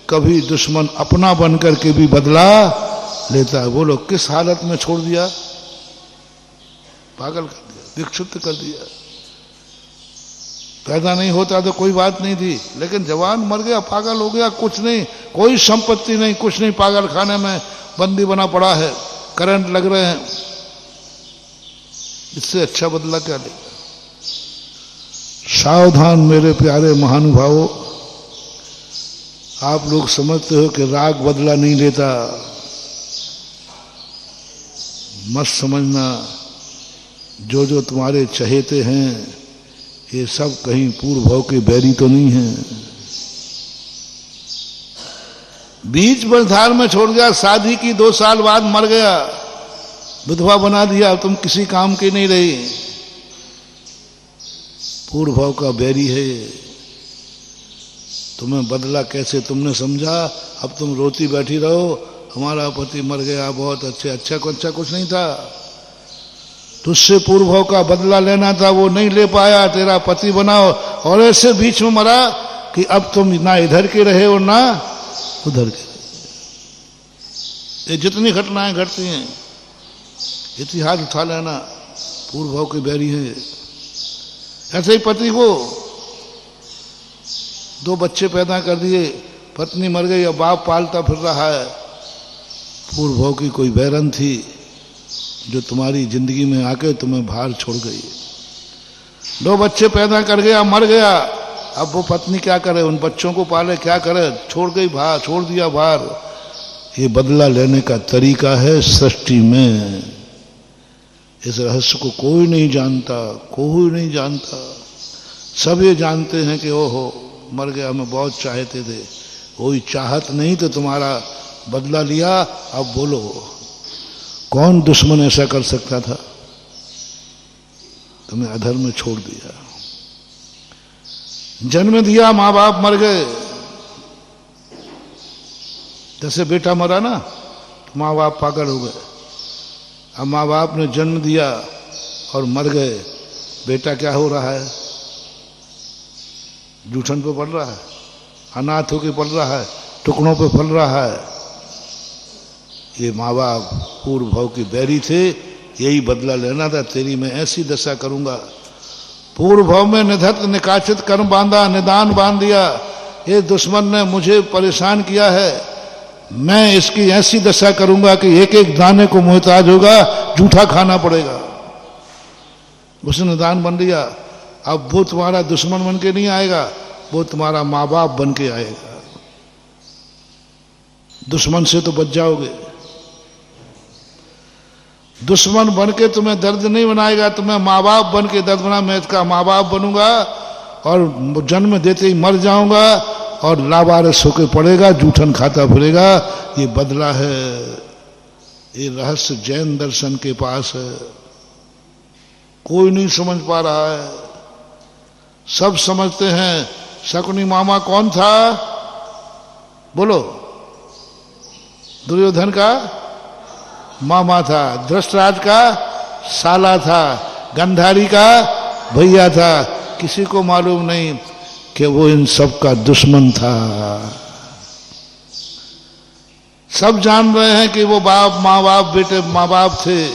कभी दुश्मन अपना बनकर के भी बदला लेता है। बोलो किस हालत में छोड़ दिया, पागल कर दिया, विक्षिप्त कर दिया। पैदा नहीं होता तो कोई बात नहीं थी, लेकिन जवान मर गया, पागल हो गया, कुछ नहीं, कोई संपत्ति नहीं, कुछ नहीं, पागल खाने में बंदी बना पड़ा है, करंट लग रहे हैं, इससे अच्छा बदला क्या लेगा। सावधान मेरे प्यारे महानुभावों, आप लोग समझते हो कि राग बदला नहीं लेता, मत समझना। जो जो तुम्हारे चहेते हैं ये सब कहीं पूर्व भाव के बैरी तो नहीं है। बीच में धार में छोड़ गया, शादी की 2 साल बाद मर गया, विधवा बना दिया, तुम किसी काम की नहीं रही, पूर्व भाव का बैरी है। तुम्हें बदला कैसे तुमने समझा, अब तुम रोती बैठी रहो, हमारा पति मर गया, बहुत अच्छे, अच्छा कुछ नहीं था, तुझसे पूर्व भाव का बदला लेना था, वो नहीं ले पाया, तेरा पति बनाओ, और ऐसे बीच में मरा कि अब तुम ना इधर के रहे और ना उधर के रहे। ये जितनी घटनाएं घटती हैं इतिहास उठा लेना, पूर्व भाव के बैरी है। ऐसे ही पति को 2 बच्चे पैदा कर दिए, पत्नी मर गई, अब बाप पालता फिर रहा है, पूर्व भाव की कोई बैरन थी जो तुम्हारी जिंदगी में आके तुम्हें बाहर छोड़ गई। 2 बच्चे पैदा कर गया, मर गया, अब वो पत्नी क्या करे, उन बच्चों को पाले, क्या करे, छोड़ गई बाहर, छोड़ दिया बाहर। ये बदला लेने का तरीका है सृष्टि में। इस रहस्य को कोई नहीं जानता, कोई नहीं जानता। सब ये जानते हैं कि ओहो मर गया, हमें बहुत चाहते थे, कोई चाहत नहीं तो तुम्हारा बदला लिया। अब बोलो कौन दुश्मन ऐसा कर सकता था, तुम्हें अधर में छोड़ दिया। जन्म दिया, माँ बाप मर गए, जैसे बेटा मरा ना, माँ बाप पागल हो गए। अब माँ बाप ने जन्म दिया और मर गए, बेटा क्या हो रहा है, जूठन पे पड़ रहा है, अनाथ होके पड़ रहा है, टुकड़ों पे फल रहा है। ये माँ बाप पूर्व भाव की बैरी थे, यही बदला लेना था, तेरी मैं ऐसी दशा करूंगा। पूर्व भाव में निधत निकाचित कर्म बांधा, निदान बांध दिया, ये दुश्मन ने मुझे परेशान किया है, मैं इसकी ऐसी दशा करूंगा कि एक एक दाने को मोहताज होगा, जूठा खाना पड़ेगा। उसने निदान बन लिया। अब वो तुम्हारा दुश्मन बन के नहीं आएगा, वो तुम्हारा माँ बाप बन के आएगा। दुश्मन से तो बच जाओगे, दुश्मन बन के तुम्हें दर्द नहीं बनाएगा, तुम्हें माँ बाप बन के दर्द बना। मैं इसका माँ बाप बनूंगा और जन्म देते ही मर जाऊंगा और लावारिस होके पड़ेगा, जूठन खाता फिरेगा। ये बदला है, ये रहस्य जैन दर्शन के पास है, कोई नहीं समझ पा रहा है। सब समझते हैं। शकुनी मामा कौन था, बोलो, दुर्योधन का मामा था, धृतराष्ट्र का साला था, गंधारी का भैया था। किसी को मालूम नहीं कि वो इन सब का दुश्मन था। सब जान रहे हैं कि वो बाप माँ बाप बेटे माँ बाप थे,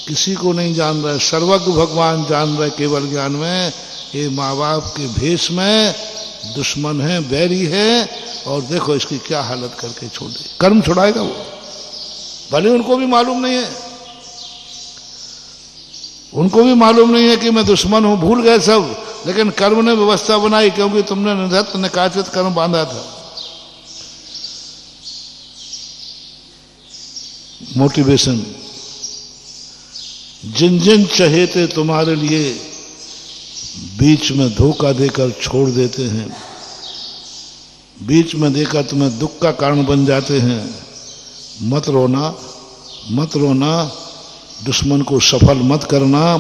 किसी को नहीं जान रहे। सर्वज्ञ भगवान जान रहे केवल ज्ञान में, ये माँ बाप के भेष में दुश्मन है, बैरी है। और देखो इसकी क्या हालत करके छोड़ दी। कर्म छुड़ाएगा वो, भले उनको भी मालूम नहीं है, उनको भी मालूम नहीं है कि मैं दुश्मन हूं, भूल गए सब, लेकिन कर्म ने व्यवस्था बनाई, क्योंकि तुमने निधत निकाचित कर्म बांधा था। मोटिवेशन, जिन जिन चहेते तुम्हारे लिए बीच में धोखा देकर छोड़ देते हैं, बीच में देकर तुम्हें दुख का कारण बन जाते हैं, मत रोना, मत रोना, दुश्मन को सफल मत करना,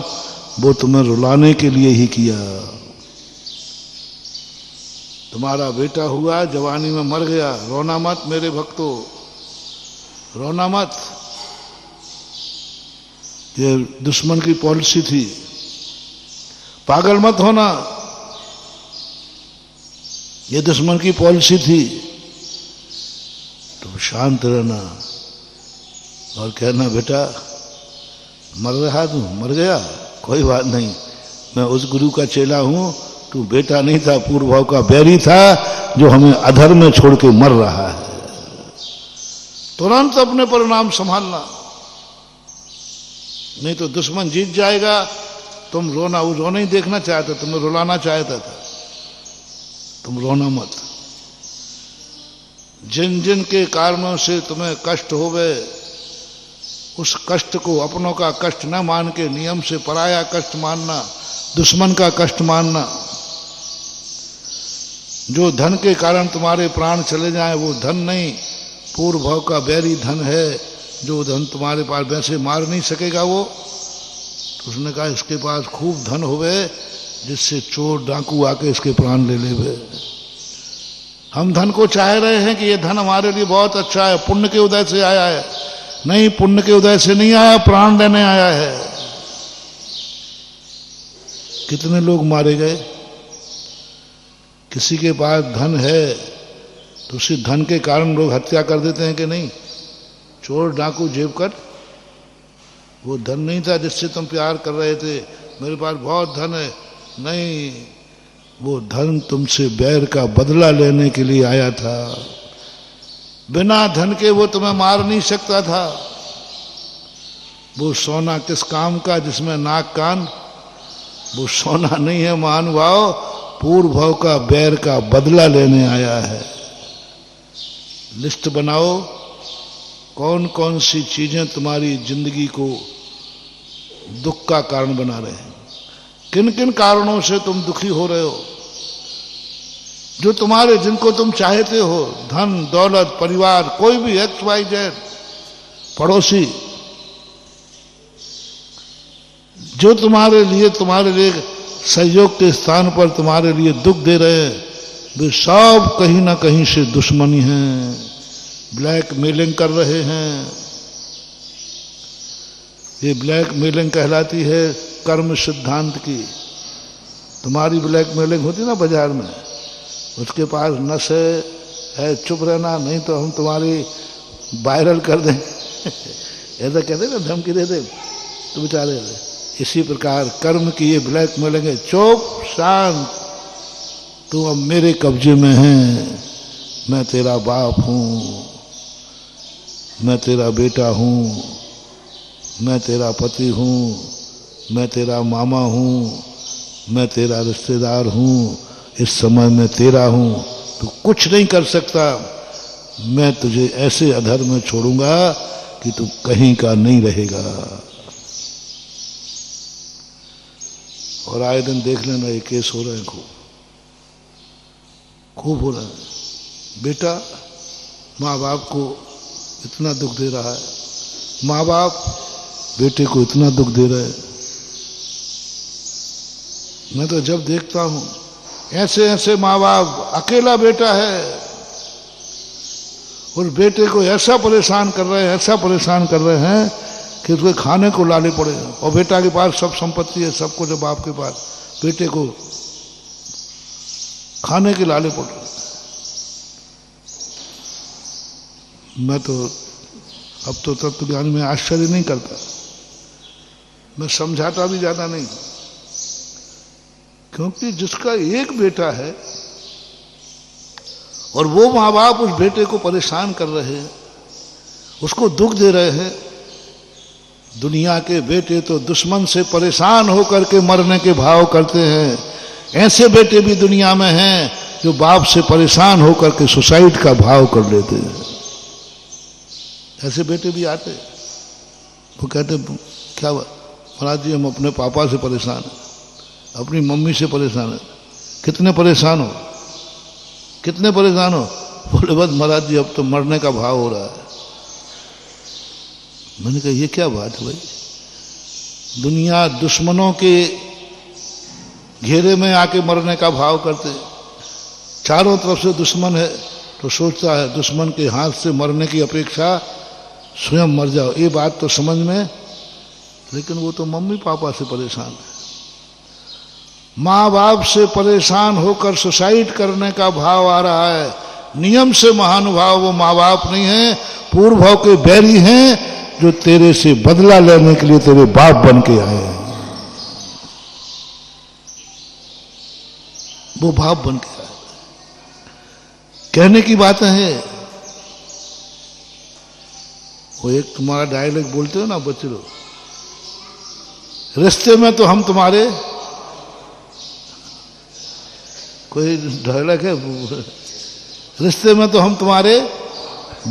वो तुम्हें रुलाने के लिए ही किया। तुम्हारा बेटा हुआ, जवानी में मर गया, रोना मत मेरे भक्तों, रोना मत। ये दुश्मन की पॉलिसी थी, पागल मत होना, ये दुश्मन की पॉलिसी थी। तो शांत रहना और कहना बेटा मर रहा तू, मर गया, कोई बात नहीं, मैं उस गुरु का चेला हूं, तू बेटा नहीं था, पूर्व भाव का बैरी था जो हमें अधर्म में छोड़ के मर रहा है। तुरंत अपने परिणाम संभालना, नहीं तो दुश्मन जीत जाएगा। तुम रोना, वो रोना ही देखना चाहता, तुम्हें रुलाना चाहता था, तुम रोना मत। जिन जिन के कारणों से तुम्हें कष्ट होवे, उस कष्ट को अपनों का कष्ट न मान के नियम से पराया कष्ट मानना, दुश्मन का कष्ट मानना। जो धन के कारण तुम्हारे प्राण चले जाएं वो धन नहीं, पूर्व भाव का बैरी धन है। जो धन तुम्हारे पास वैसे मार नहीं सकेगा वो, तो उसने कहा इसके पास खूब धन होवे जिससे चोर डाकू आके इसके प्राण ले लेवे। हम धन को चाह रहे हैं कि ये धन हमारे लिए बहुत अच्छा है, पुण्य के उदय से आया है। नहीं, पुण्य के उदय से नहीं आया, प्राण लेने आया है। कितने लोग मारे गए? किसी के पास धन है तो उसी धन के कारण लोग हत्या कर देते हैं कि नहीं? चोर डाकू जेब कर, वो धन नहीं था जिससे तुम प्यार कर रहे थे, मेरे पास बहुत धन है। नहीं, वो धन तुमसे बैर का बदला लेने के लिए आया था। बिना धन के वो तुम्हें मार नहीं सकता था। वो सोना किस काम का जिसमें नाक कान? वो सोना नहीं है महानुभाव, पूर्व भाव का बैर का बदला लेने आया है। लिस्ट बनाओ कौन कौन सी चीजें तुम्हारी जिंदगी को दुख का कारण बना रहे हैं, किन किन कारणों से तुम दुखी हो रहे हो। जो तुम्हारे, जिनको तुम चाहते हो, धन दौलत परिवार, कोई भी एक्स वाई जेड, पड़ोसी, जो तुम्हारे लिए सहयोग के स्थान पर तुम्हारे लिए दुख दे रहे हैं, वे सब कहीं ना कहीं से दुश्मनी हैं, ब्लैक मेलिंग कर रहे हैं। ये ब्लैक मेलिंग कहलाती है कर्म सिद्धांत की। तुम्हारी ब्लैक मेलिंग होती ना बाजार में, उसके पास नस है, चुप रहना, नहीं तो हम तुम्हारी वायरल कर दें ऐसा कहते ना, धमकी दे दे तो बेचारे। इसी प्रकार कर्म की ये ब्लैक मेलिंग है, चुप शांत, तू अब मेरे कब्जे में है, मैं तेरा बाप हूं, मैं तेरा बेटा हूं, मैं तेरा पति हूं, मैं तेरा मामा हूं, मैं तेरा रिश्तेदार हूं, इस समय मैं तेरा हूं, तू कुछ नहीं कर सकता। मैं तुझे ऐसे अधर्म में छोड़ूंगा कि तू कहीं का नहीं रहेगा। और आए दिन देख लेना ये केस हो रहे हैं, खूब हो रहा है। बेटा माँ बाप को इतना दुख दे रहा है, माँ बाप बेटे को इतना दुख दे रहे हैं। मैं तो जब देखता हूं ऐसे ऐसे माँ बाप, अकेला बेटा है और बेटे को ऐसा परेशान कर रहे हैं, ऐसा परेशान कर रहे हैं कि उसके खाने को लाले पड़े। और बेटा के पास सब संपत्ति है, सब कुछ है बाप के पास, बेटे को खाने के लाले पड़ रहे। मैं तो अब तो तत्व ज्ञान में आश्चर्य नहीं करता, मैं समझाता भी ज्यादा नहीं, क्योंकि जिसका एक बेटा है और वो माँ बाप उस बेटे को परेशान कर रहे हैं, उसको दुख दे रहे हैं। दुनिया के बेटे तो दुश्मन से परेशान होकर के मरने के भाव करते हैं। ऐसे बेटे भी दुनिया में हैं जो बाप से परेशान होकर के सुसाइड का भाव कर लेते हैं। ऐसे बेटे भी आते, वो कहते क्या महाराज जी हम अपने पापा से परेशान हैं, अपनी मम्मी से परेशान है। कितने परेशान हो, कितने परेशान हो? बोले बस महाराज जी अब तो मरने का भाव हो रहा है। मैंने कहा ये क्या बात है भाई, दुनिया दुश्मनों के घेरे में आके मरने का भाव करते, चारों तरफ से दुश्मन है तो सोचता है दुश्मन के हाथ से मरने की अपेक्षा स्वयं मर जाओ, ये बात तो समझ में। लेकिन वो तो मम्मी पापा से परेशान है, माँ बाप से परेशान होकर सुसाइड करने का भाव आ रहा है। नियम से महानुभाव वो माँ बाप नहीं है, पूर्व भाव के बैरी हैं जो तेरे से बदला लेने के लिए तेरे बाप बन के आए हैं। वो भाव बन के आए। कहने की बातें हैं। वो एक तुम्हारा डायलॉग बोलते हो ना बच्चे लोग, रिश्ते में तो हम तुम्हारे, कोई डायलॉग है, रिश्ते में तो हम तुम्हारे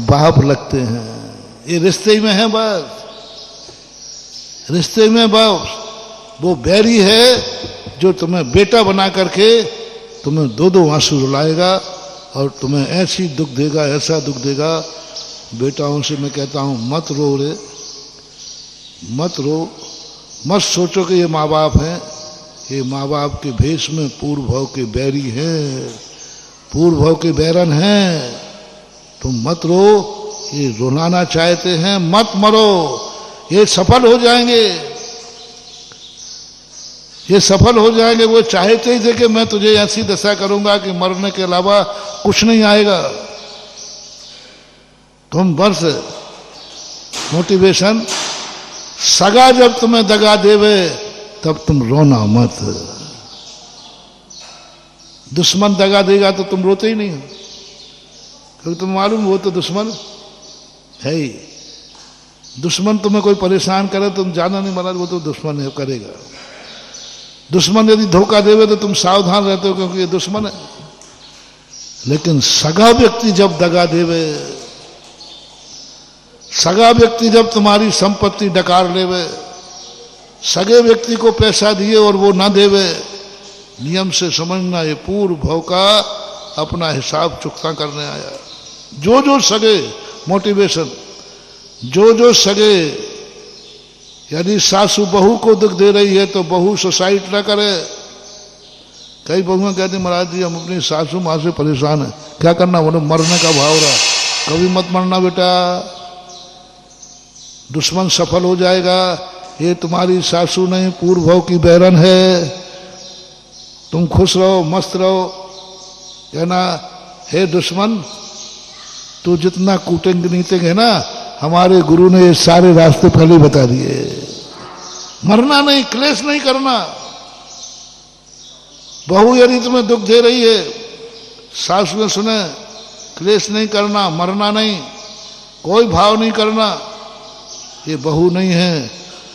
बाप लगते हैं। ये रिश्ते ही में है बस, रिश्ते में बस। वो बैरी है जो तुम्हें बेटा बना करके तुम्हें दो दो आंसू रुलाएगा और तुम्हें ऐसी दुख देगा, ऐसा दुख देगा। बेटाओं से मैं कहता हूं मत रो रे, मत रो, मत सोचो कि ये माँ बाप हैं। ये माँ बाप के भेष में पूर्व भाव के बैरी हैं, पूर्व भाव के बैरन हैं। तुम मत रो, ये रुलाना चाहते हैं, मत मरो, ये सफल हो जाएंगे, ये सफल हो जाएंगे। वो चाहते ही थे कि मैं तुझे ऐसी दशा करूंगा कि मरने के अलावा कुछ नहीं आएगा। तुम बस मोटिवेशन, सगा जब तुम्हें दगा देवे तब तुम रोना मत। दुश्मन दगा देगा तो तुम रोते ही नहीं हो, क्योंकि तुम मालूम वो तो दुश्मन है ही। दुश्मन तुम्हें कोई परेशान करे तुम जाना नहीं मना, वो तो दुश्मन है, करेगा। दुश्मन यदि धोखा देवे तो तुम सावधान रहते हो, क्योंकि ये दुश्मन है। लेकिन सगा व्यक्ति जब दगा देवे, सगा व्यक्ति जब तुम्हारी संपत्ति डकार लेवे, सगे व्यक्ति को पैसा दिए और वो ना देवे, नियम से समझना ये पूर्व भाव का अपना हिसाब चुकता करने आया। जो जो सगे, मोटिवेशन, जो जो सगे, यदि सासू बहू को दुख दे रही है तो बहू सुसाइड ना करे। कई बहुएं कहती महाराज जी हम अपनी सासू माँ से परेशान है, क्या करना, बोले मरने का भाव रहा। कभी मत मरना बेटा, दुश्मन सफल हो जाएगा। ये तुम्हारी सासू नहीं, पूर्व भाव की बैरन है। तुम खुश रहो, मस्त रहो। कहना हे दुश्मन, तू जितना कूटेंगे नीतेंगे ना, हमारे गुरु ने ये सारे रास्ते पहले बता दिए। मरना नहीं, क्लेश नहीं करना। बहू यदि तुम्हें दुख दे रही है, सासू ने सुने, क्लेश नहीं करना, मरना नहीं, कोई भाव नहीं करना। ये बहू नहीं है,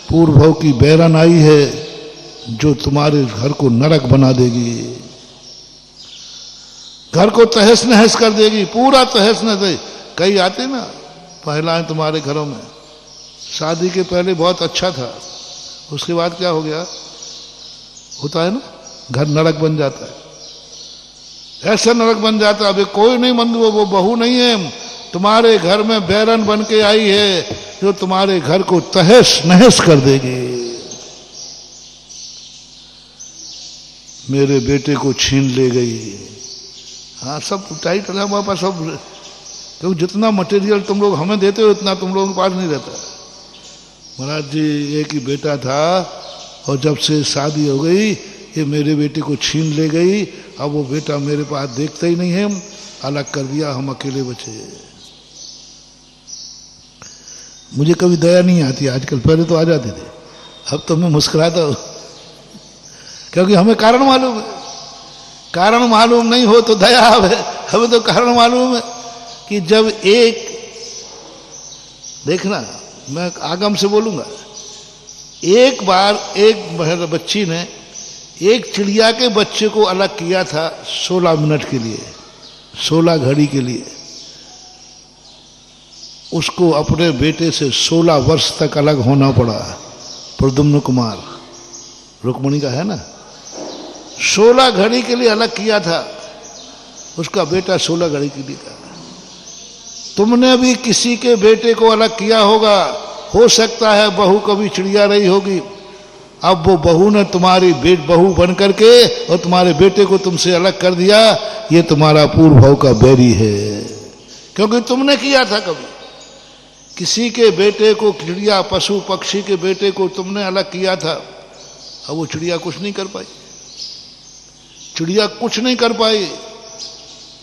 पूर्व भाव की बैरन आई है जो तुम्हारे घर को नरक बना देगी, घर को तहस नहस कर देगी, पूरा तहस नहस। कई आते ना महिलाएं तुम्हारे घरों में, शादी के पहले बहुत अच्छा था, उसके बाद क्या हो गया, होता है ना, घर नरक बन जाता है। ऐसा नरक बन जाता है। अभी कोई नहीं बंद, वो बहू नहीं है, तुम्हारे घर में बैरन बन के आई है जो तुम्हारे घर को तहस नहस कर देगी। मेरे बेटे को छीन ले गई। हाँ, सब टाइट रहा हमारे पास, सब, क्योंकि जितना मटेरियल तुम लोग हमें देते हो उतना तुम लोगों के पास नहीं रहता। महाराज जी एक ही बेटा था और जब से शादी हो गई ये मेरे बेटे को छीन ले गई। अब वो बेटा मेरे पास देखता ही नहीं है, अलग कर दिया, हम अकेले बचे। मुझे कभी दया नहीं आती आजकल, पहले तो आ जाती थी, अब तो मैं मुस्कुराता हूं, क्योंकि हमें कारण मालूम है। कारण मालूम नहीं हो तो दया है, हमें तो कारण मालूम है कि जब एक, देखना मैं आगम से बोलूंगा, एक बार एक बच्ची ने एक चिड़िया के बच्चे को अलग किया था 16 मिनट के लिए, 16 घड़ी के लिए। उसको अपने बेटे से 16 वर्ष तक अलग होना पड़ा। प्रद्युम्न कुमार, रुक्मणी का है ना, 16 घड़ी के लिए अलग किया था, उसका बेटा 16 घड़ी के लिए था। तुमने भी किसी के बेटे को अलग किया होगा, हो सकता है बहू कभी चिड़िया रही होगी, अब वो बहू ने तुम्हारी बहू बन करके और तुम्हारे बेटे को तुमसे अलग कर दिया। ये तुम्हारा पूर्व भाव का बैरी है, क्योंकि तुमने किया था कभी किसी के बेटे को, चिड़िया पशु पक्षी के बेटे को तुमने अलग किया था। अब वो चिड़िया कुछ नहीं कर पाई, चिड़िया कुछ नहीं कर पाई।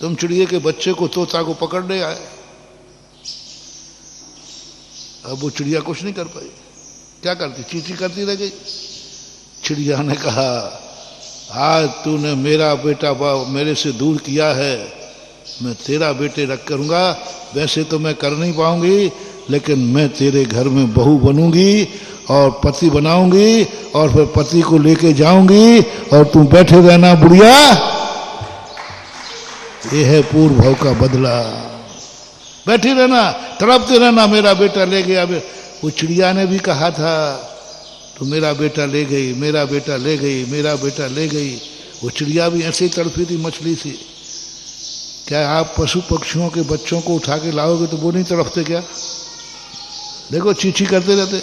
तुम चिड़िया के बच्चे को, तोता को पकड़ने आए, अब वो चिड़िया कुछ नहीं कर पाई। क्या करती, चींची करती रह गई। चिड़िया ने कहा आज तूने मेरा बेटा मेरे से दूर किया है, मैं तेरा बेटे रख करूंगा। वैसे तो मैं कर नहीं पाऊंगी, लेकिन मैं तेरे घर में बहू बनूंगी और पति बनाऊंगी और फिर पति को लेके जाऊंगी और तू बैठे रहना बुढ़िया। ये है पूर्व भाव का बदला। बैठी रहना, तड़पते रहना, मेरा बेटा ले गया। वो चिड़िया ने भी कहा था तो मेरा बेटा ले गई, मेरा बेटा ले गई, मेरा बेटा ले गई। वो चिड़िया भी ऐसे ही तड़पी थी मछली सी। क्या आप पशु पक्षियों के बच्चों को उठा के लाओगे तो वो नहीं तड़पते क्या? देखो चींची करते रहते,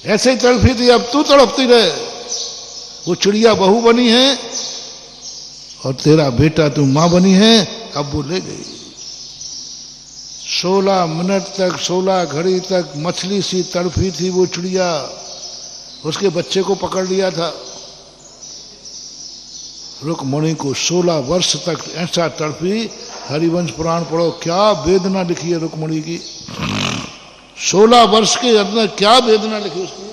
ऐसे ही तड़पी थी, अब तू तड़पती रहे। वो चिड़िया बहू बनी है और तेरा बेटा तू मां बनी है, अब वो ले गई। 16 मिनट तक, 16 घड़ी तक मछली सी तड़पी थी वो चिड़िया। उसके बच्चे को पकड़ लिया था। रुक्मणी को 16 वर्ष तक ऐसा तड़पी। हरिवंश पुराण पढ़ो, क्या वेदना लिखी है रुक्मणी की। 16 वर्ष के अंदर क्या वेदना लिखी उसकी।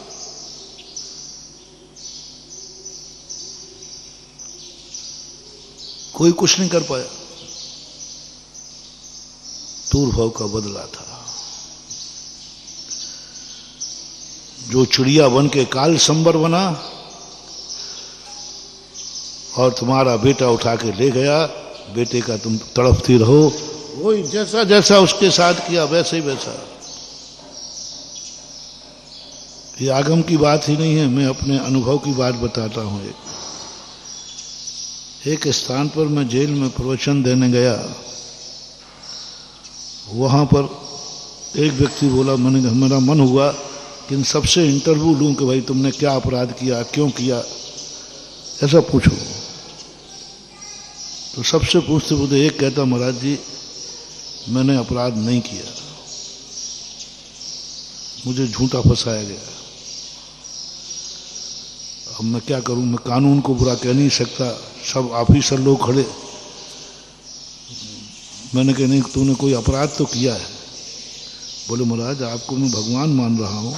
कोई कुछ नहीं कर पाया। तूर्भाव का बदला था। जो चिड़िया बन के काल संबर बना और तुम्हारा बेटा उठा के ले गया, बेटे का तुम तड़पती रहो। वही जैसा जैसा उसके साथ किया वैसे ही वैसा। ये आगम की बात ही नहीं है, मैं अपने अनुभव की बात बताता हूं। एक स्थान पर मैं जेल में प्रवचन देने गया। वहां पर एक व्यक्ति बोला, मेरा मन हुआ कि इन सबसे इंटरव्यू लूं कि भाई तुमने क्या अपराध किया, क्यों किया, ऐसा पूछो। तो सबसे पूछते पूछते एक कहता, महाराज जी मैंने अपराध नहीं किया, मुझे झूठा फंसाया गया। अब मैं क्या करूं, मैं कानून को बुरा कह नहीं सकता, सब ऑफिसर लोग खड़े। मैंने कहा नहीं, तूने कोई अपराध तो किया है। बोले महाराज आपको मैं भगवान मान रहा हूं,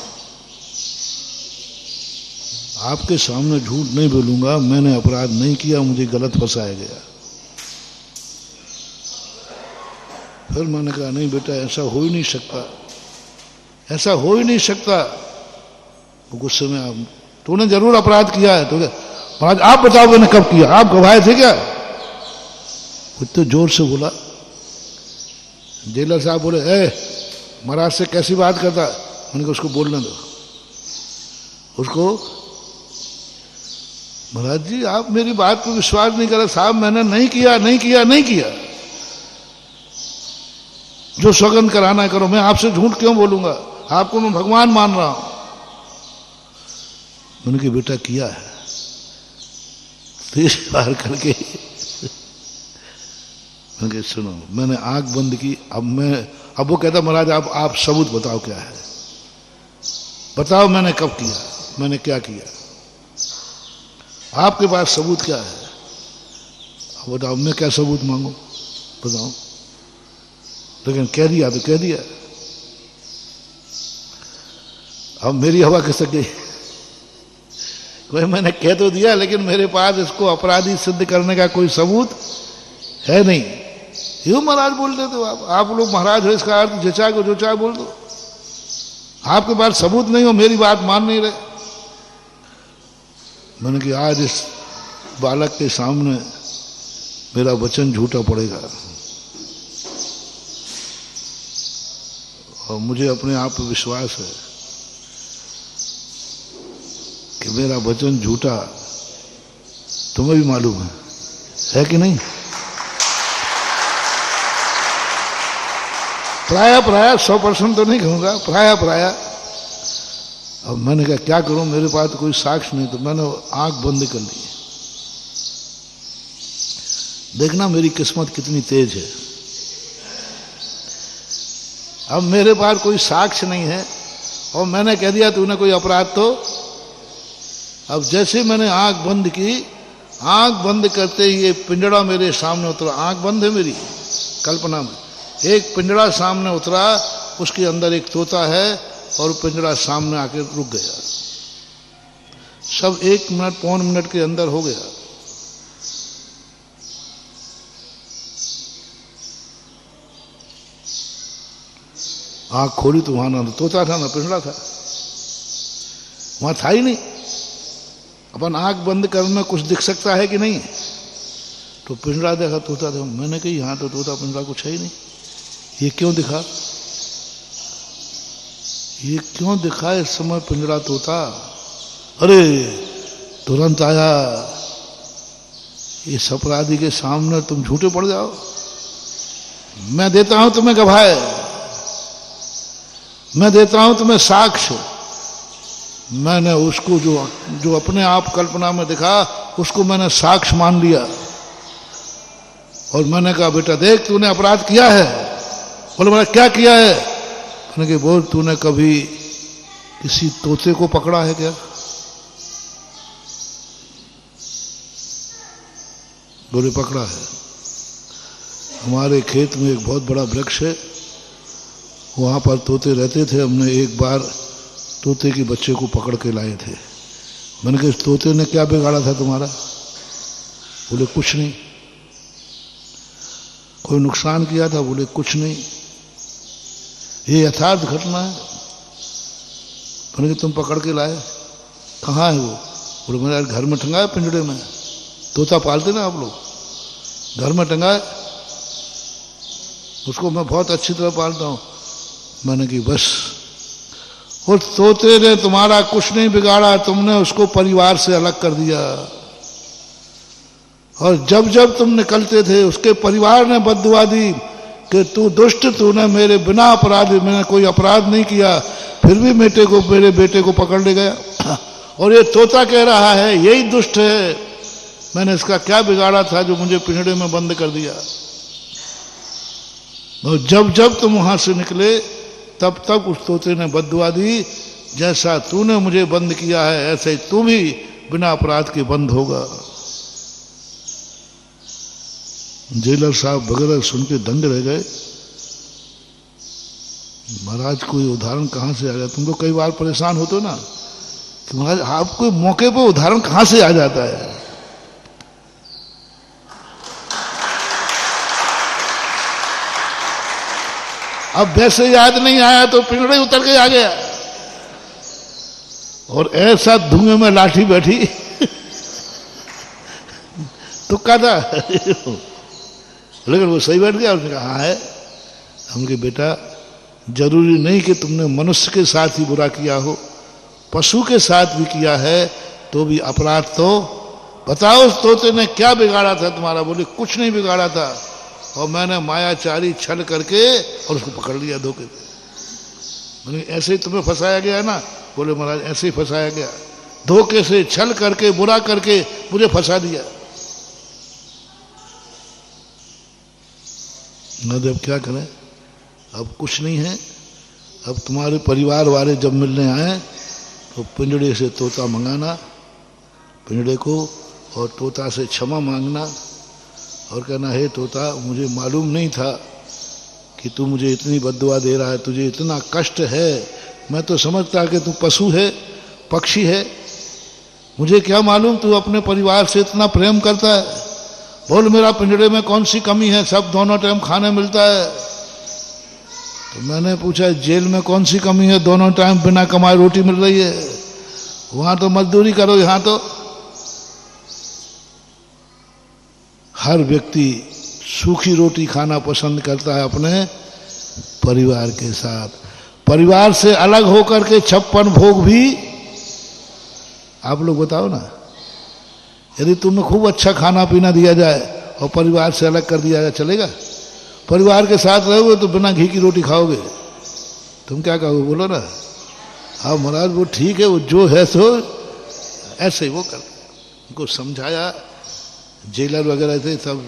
आपके सामने झूठ नहीं बोलूंगा, मैंने अपराध नहीं किया, मुझे गलत फंसाया गया। फिर मैंने कहा नहीं बेटा ऐसा हो ही नहीं सकता, ऐसा हो ही नहीं सकता। वो गुस्से में, आप तूने जरूर अपराध किया है। तो महाराज आप बताओ मैंने कब किया, आप गवाह थे क्या? इतने जोर से बोला। जेलर साहब बोले, ए महाराज से कैसी बात करता। मैंने कहा उसको बोलने दो। उसको, महाराज जी आप मेरी बात पर विश्वास नहीं कर। साहब मैंने नहीं किया, नहीं किया, नहीं किया। जो सौगंध कराना है करो, मैं आपसे झूठ क्यों बोलूंगा, आपको मैं भगवान मान रहा हूं। मैंने कहा बेटा किया है। 30 बार करके मैंने कहा सुनो, मैंने आंख बंद की। अब वो कहता महाराज आप सबूत बताओ क्या है, बताओ मैंने कब किया, मैंने क्या किया, आपके पास सबूत क्या है। अब बताओ मैं क्या सबूत मांगू, बताओ। लेकिन कह दिया तो कह दिया। अब मेरी हवा खिसक गई। मैंने कह तो दिया, लेकिन मेरे पास इसको अपराधी सिद्ध करने का कोई सबूत है नहीं। यूं महाराज बोल देते हो आप लोग महाराज हो, इसका अर्थ जो चाहे को जो चाहे बोल दो। आपके पास सबूत नहीं हो, मेरी बात मान नहीं रहे। मैंने कहा आज इस बालक के सामने मेरा वचन झूठा पड़ेगा और मुझे अपने आप पर विश्वास है कि मेरा वचन झूठा तुम्हें भी मालूम है कि नहीं। प्राय 100% तो नहीं कहूंगा, प्राय। अब मैंने कहा क्या करूं, मेरे पास तो कोई साक्ष्य नहीं। तो मैंने आंख बंद कर ली। देखना मेरी किस्मत कितनी तेज है। अब मेरे पास कोई साक्ष्य नहीं है और मैंने कह दिया तूने कोई अपराध तो। अब जैसे मैंने आंख बंद की, आंख बंद करते ही ये पिंजड़ा मेरे सामने उतरा। आंख बंद है मेरी कल्पना में, एक पिंजड़ा सामने उतरा, उसके अंदर एक तोता है और पिंजड़ा सामने आकर रुक गया। सब 1 मिनट 1.25 मिनट के अंदर हो गया। आंख खोली तो वहां ना तोता था ना पिंजड़ा था, वहां था ही नहीं। अपन आंख बंद करना कुछ दिख सकता है कि नहीं? तो पिंजड़ा देखा, तोता था। मैंने कही यहाँ तो तोता पिंजड़ा कुछ है ही नहीं, ये क्यों दिखा, ये क्यों दिखा इस समय पिंजड़ा तोता? अरे तुरंत आया, इस अपराधी के सामने तुम झूठे पड़ जाओ, मैं देता हूं तुम्हें गवाह, मैं देता हूं तुम्हें साक्ष्य। मैंने उसको जो अपने आप कल्पना में दिखा, उसको मैंने साक्ष्य मान लिया। और मैंने कहा बेटा देख तूने अपराध किया है। बोले मैंने क्या किया है? मैंने कहा बोल तूने कभी किसी तोते को पकड़ा है क्या? बोले पकड़ा है। हमारे खेत में एक बहुत बड़ा वृक्ष है, वहां पर तोते रहते थे। हमने एक बार तोते के बच्चे को पकड़ के लाए थे। मैंने कहा इस तोते ने क्या बिगाड़ा था तुम्हारा? बोले कुछ नहीं। कोई नुकसान किया था? बोले कुछ नहीं, ये यथार्थ घटना है। मैंने कहा तुम पकड़ के लाए, कहाँ है वो? बोले मेरे घर में टंगा है पिंजड़े में, तोता पालते ना आप लोग, घर में टंगा है, उसको मैं बहुत अच्छी तरह पालता हूं। मैंने कहा बस, उस तोते ने तुम्हारा कुछ नहीं बिगाड़ा, तुमने उसको परिवार से अलग कर दिया। और जब जब तुम निकलते थे उसके परिवार ने बद्दुआ दी कि तू दुष्ट, तूने मेरे बिना अपराध, मैंने कोई अपराध नहीं किया, फिर भी मेरे बेटे को पकड़ ले गया। और ये तोता कह रहा है यही दुष्ट है, मैंने इसका क्या बिगाड़ा था जो मुझे पिंजड़े में बंद कर दिया। और जब जब तुम वहां से निकले तब तब उस तोते ने बद्दुआ दी, जैसा तूने मुझे बंद किया है ऐसे ही तू भी बिना अपराध के बंद होगा। जेलर साहब वगैरह सुन के दंग रह गए। महाराज कोई उदाहरण कहां से आ गया? तुम तो कई बार परेशान होते हो ना कि महाराज आपको मौके पर उदाहरण कहां से आ जाता है। अब वैसे याद नहीं आया तो पिंजड़े उतर के आ गया। और ऐसा धुएं में लाठी बैठी तुक्का था लेकिन वो सही बैठ गया। उसने कहा हाँ है। हमने बेटा जरूरी नहीं कि तुमने मनुष्य के साथ ही बुरा किया हो, पशु के साथ भी किया है तो भी अपराध तो बताओ उस तोते ने क्या बिगाड़ा था तुम्हारा? बोले कुछ नहीं बिगाड़ा था, और मैंने मायाचारी छल करके और उसको पकड़ लिया धोखे से। मैंने ऐसे ही तुम्हें फंसाया गया है ना? बोले महाराज ऐसे ही फंसाया गया, धोखे से छल करके बुरा करके मुझे फंसा दिया। न अब क्या करें, अब कुछ नहीं है। अब तुम्हारे परिवार वाले जब मिलने आए तो पिंजड़े से तोता मंगाना, पिंजड़े को, और तोता से क्षमा मांगना और कहना हे तोता मुझे मालूम नहीं था कि तू मुझे इतनी बद्दुआ दे रहा है, तुझे इतना कष्ट है, मैं तो समझता कि तू पशु है, पक्षी है, मुझे क्या मालूम तू अपने परिवार से इतना प्रेम करता है। बोल मेरा पिंजड़े में कौन सी कमी है, सब दोनों टाइम खाने मिलता है। तो मैंने पूछा जेल में कौन सी कमी है, दोनों टाइम बिना कमाए रोटी मिल रही है, वहां तो मजदूरी करो, यहां तो। हर व्यक्ति सूखी रोटी खाना पसंद करता है अपने परिवार के साथ। परिवार से अलग होकर के 56 भोग भी, आप लोग बताओ ना, यदि तुम्हें खूब अच्छा खाना पीना दिया जाए और परिवार से अलग कर दिया जाए, चलेगा? परिवार के साथ रहोगे तो बिना घी की रोटी खाओगे, तुम क्या कहोगे? बोलो ना। हाँ महाराज वो ठीक है, वो जो है सो ऐसे ही वो कर। उनको समझाया, जेलर वगैरह थे सब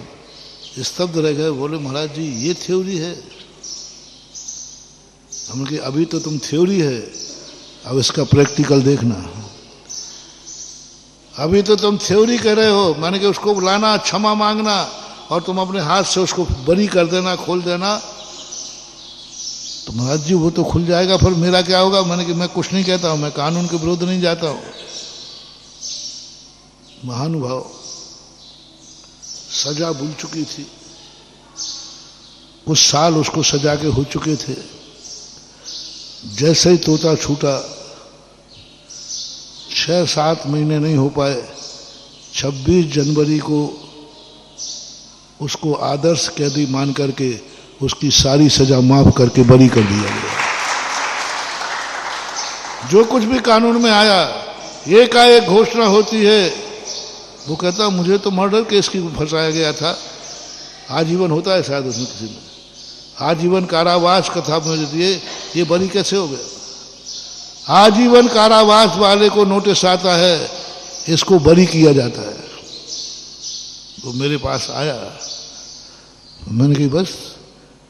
स्तब्ध रह गए। बोले महाराज जी ये थ्योरी है। हमने कहा अभी तो तुम थ्योरी है, अब इसका प्रैक्टिकल देखना। अभी तो तुम थ्योरी कह रहे हो, मैंने कि उसको बुलाना, क्षमा मांगना और तुम अपने हाथ से उसको बरी कर देना, खोल देना। तो महाराज जी वो तो खुल जाएगा, फिर मेरा क्या होगा? मैंने कि मैं कुछ नहीं कहता हूं, मैं कानून के विरुद्ध नहीं जाता हूं। महानुभाव सजा भूल चुकी थी, कुछ साल उसको सजा के हो चुके थे। जैसे ही तोता छूटा, 6-7 महीने नहीं हो पाए, 26 जनवरी को उसको आदर्श कैदी मान करके उसकी सारी सजा माफ करके बरी कर दिया गया। जो कुछ भी कानून में आया, एकाएक घोषणा होती है, वो कहता मुझे तो मर्डर केस की फंसाया गया था, आजीवन होता है शायद उसमें किसी में, आजीवन कारावास कथा मुझे दिए, ये बरी कैसे हो गया? आजीवन कारावास वाले को नोटिस आता है, इसको बरी किया जाता है। वो मेरे पास आया, मैंने कही बस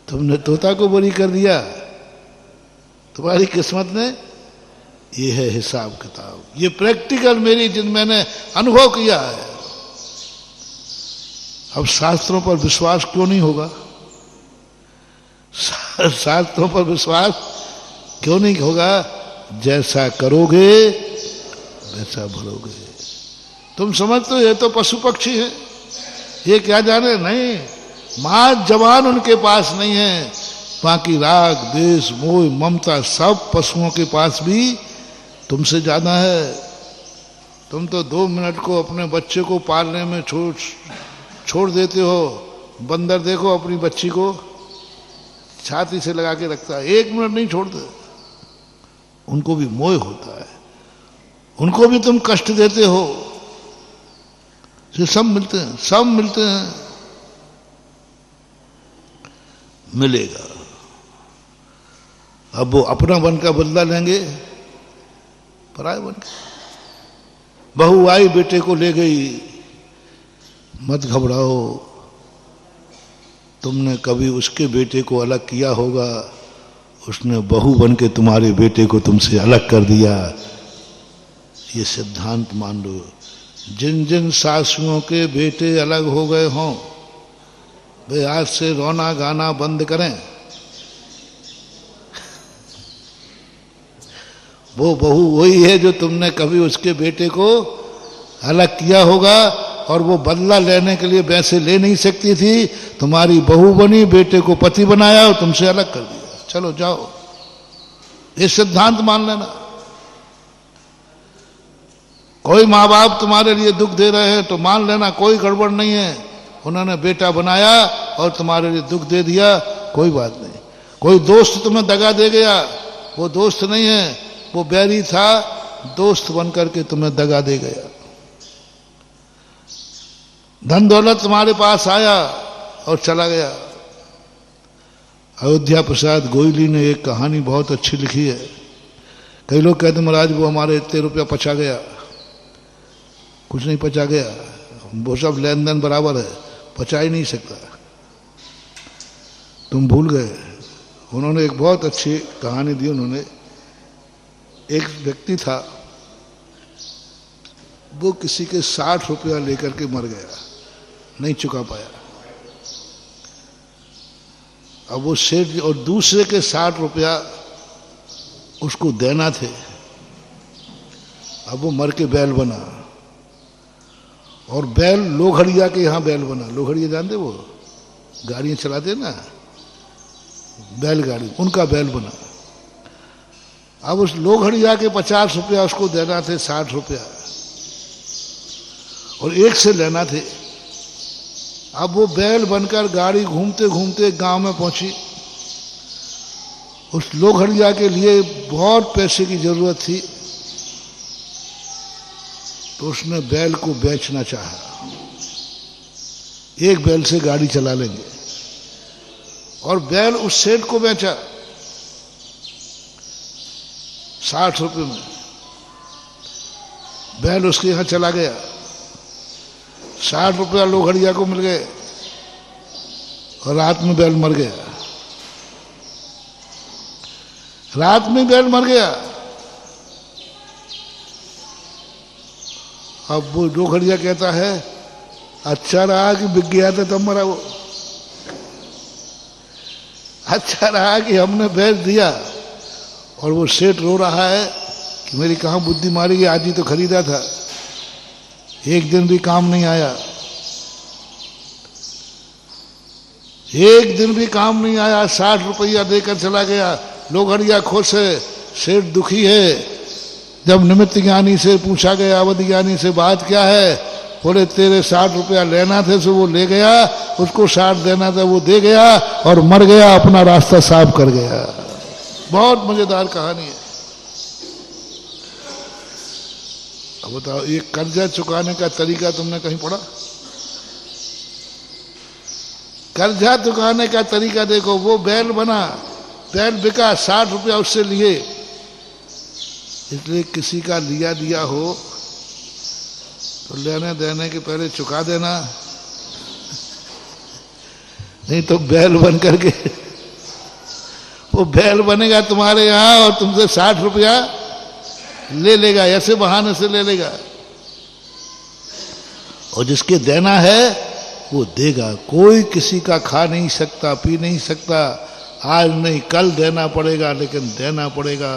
तुमने तोता को बरी कर दिया, तुम्हारी किस्मत ने, ये है हिसाब किताब। ये प्रैक्टिकल मेरी मैंने अनुभव किया है। अब शास्त्रों पर विश्वास क्यों नहीं होगा? शास्त्रों पर विश्वास क्यों नहीं होगा? जैसा करोगे वैसा भरोगे। तुम समझते हो ये तो पशु पक्षी है, ये क्या जाने? नहीं, मां जवान उनके पास नहीं है, बाकी राग द्वेष मोह ममता सब पशुओं के पास भी तुमसे ज्यादा है। तुम तो 2 मिनट को अपने बच्चे को पालने में छोड़ देते हो। बंदर देखो अपनी बच्ची को छाती से लगा के रखता है, 1 मिनट नहीं छोड़ते। उनको भी मोह होता है, उनको भी तुम कष्ट देते हो। सब मिलते हैं, सब मिलते हैं, मिलेगा। अब वो अपना बन का बदला लेंगे, पराए बन के। बहू आई बेटे को ले गई, मत घबराओ, तुमने कभी उसके बेटे को अलग किया होगा, उसने बहू बन के तुम्हारे बेटे को तुमसे अलग कर दिया। ये सिद्धांत मान लो। जिन जिन सासुओं के बेटे अलग हो गए हों, वे आज से रोना गाना बंद करें। वो बहू वही है जो तुमने कभी उसके बेटे को अलग किया होगा, और वो बदला लेने के लिए वैसे ले नहीं सकती थी। तुम्हारी बहू बनी, बेटे को पति बनाया और तुमसे अलग कर दिया। चलो जाओ, ये सिद्धांत मान लेना। कोई माँ बाप तुम्हारे लिए दुख दे रहे हैं तो मान लेना कोई गड़बड़ नहीं है, उन्होंने बेटा बनाया और तुम्हारे लिए दुख दे दिया, कोई बात नहीं। कोई दोस्त तुम्हें दगा दे गया, वो दोस्त नहीं है, वो बैरी था, दोस्त बन करके तुम्हें दगा दे गया। धन दौलत तुम्हारे पास आया और चला गया। अयोध्या प्रसाद गोयली ने एक कहानी बहुत अच्छी लिखी है। कई लोग कहते महाराज वो हमारे इतने रुपया पचा गया, कुछ नहीं पचा गया, वो सब लेन देन बराबर है, पचा ही नहीं सकता, तुम भूल गए। उन्होंने एक बहुत अच्छी कहानी दी। उन्होंने, एक व्यक्ति था, वो किसी के 60 रुपया लेकर के मर गया, नहीं चुका पाया। अब वो सेठ और दूसरे के 60 रुपया उसको देना थे। अब वो मर के बैल बना, और बैल लोहड़िया के यहाँ बैल बना। लोहड़िया जानते, वो गाड़ियां चलाते ना, बैलगाड़ी, उनका बैल बना। अब उस लोहड़िया के 50 रुपया उसको देना थे, 60 रुपया और एक से लेना थे। अब वो बैल बनकर गाड़ी घूमते घूमते गांव में पहुंची। उस लोहड़िया के लिए बहुत पैसे की जरूरत थी, तो उसने बैल को बेचना चाहा। एक बैल से गाड़ी चला लेंगे, और बैल उस सेठ को बेचा 60 रुपये में। बैल उसके यहां चला गया, 60 रुपया लोहड़िया को मिल गए, और रात में बैल मर गया। रात में बैल मर गया। अब वो लोहड़िया कहता है, अच्छा रहा कि बिक गया था तब मरा वो, अच्छा रहा कि हमने बेच दिया। और वो सेठ रो रहा है कि मेरी कहाँ बुद्धि मारी गई, आज ही तो खरीदा था, एक दिन भी काम नहीं आया, एक दिन भी काम नहीं आया, 60 रुपया देकर चला गया, लोहड़िया खुश है, सेठ दुखी है। जब निमित्त ज्ञानी से पूछा गया, अवधि ज्ञानी से, बात क्या है? बोले तेरे 60 रुपया लेना थे सो वो ले गया, उसको 60 देना था वो दे गया और मर गया, अपना रास्ता साफ कर गया। बहुत मजेदार कहानी है। अब बताओ, ये कर्जा चुकाने का तरीका तुमने कहीं पढ़ा? कर्जा चुकाने का तरीका देखो, वो बैल बना, बैल बिका, 60 रुपया उससे लिए। इसलिए किसी का लिया दिया हो तो लेने देने के पहले चुका देना, नहीं तो बैल बन करके वो बैल बनेगा तुम्हारे यहां और तुमसे 60 रुपया ले लेगा, ऐसे बहाने से ले लेगा। और जिसके देना है वो देगा। कोई किसी का खा नहीं सकता, पी नहीं सकता। आज नहीं कल देना पड़ेगा, लेकिन देना पड़ेगा।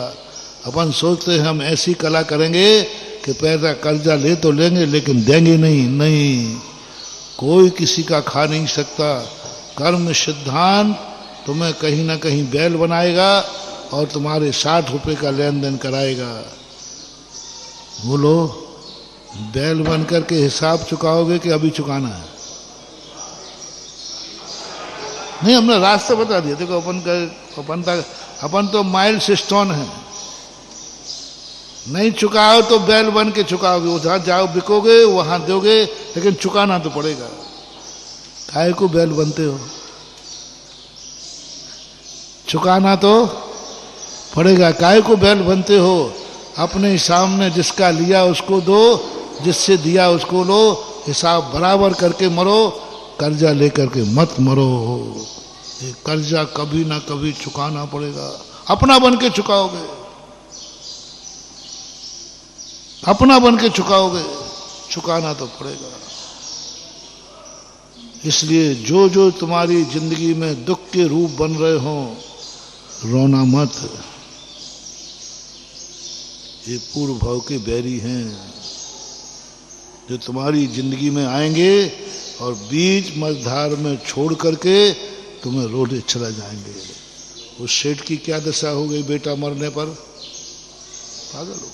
अपन सोचते हैं हम ऐसी कला करेंगे कि पैसा कर्जा ले तो लेंगे लेकिन देंगे नहीं। नहीं, कोई किसी का खा नहीं सकता। कर्म सिद्धांत तुम्हें कहीं ना कहीं बैल बनाएगा और तुम्हारे 60 रुपये का लेन देन कराएगा। बोलो, बैल बन करके हिसाब चुकाओगे कि अभी चुकाना है? नहीं, हमने रास्ते बता दिए। देखो, अपन तो माइल स्टोन है। नहीं चुकाओ तो बैल बन के चुकाओगे। वो जहां जाओ बिकोगे, वहां दोगे, लेकिन चुकाना तो पड़ेगा। काहे को बैल बनते हो? चुकाना तो पड़ेगा। काहे को बैल बनते हो? अपने सामने जिसका लिया उसको दो, जिससे दिया उसको लो। हिसाब बराबर करके मरो, कर्जा लेकर के मत मरो। ये कर्जा कभी ना कभी चुकाना पड़ेगा। अपना बन के चुकाओगे, अपना बन के चुकाओगे, चुकाना तो पड़ेगा। इसलिए जो जो तुम्हारी जिंदगी में दुख के रूप बन रहे हो, रोना मत। ये पूर्व भाव के बैरी हैं जो तुम्हारी जिंदगी में आएंगे और बीच मझधार में छोड़ करके तुम्हें रोते चला जाएंगे। उस सेठ की क्या दशा हो गई बेटा मरने पर? पागल हो।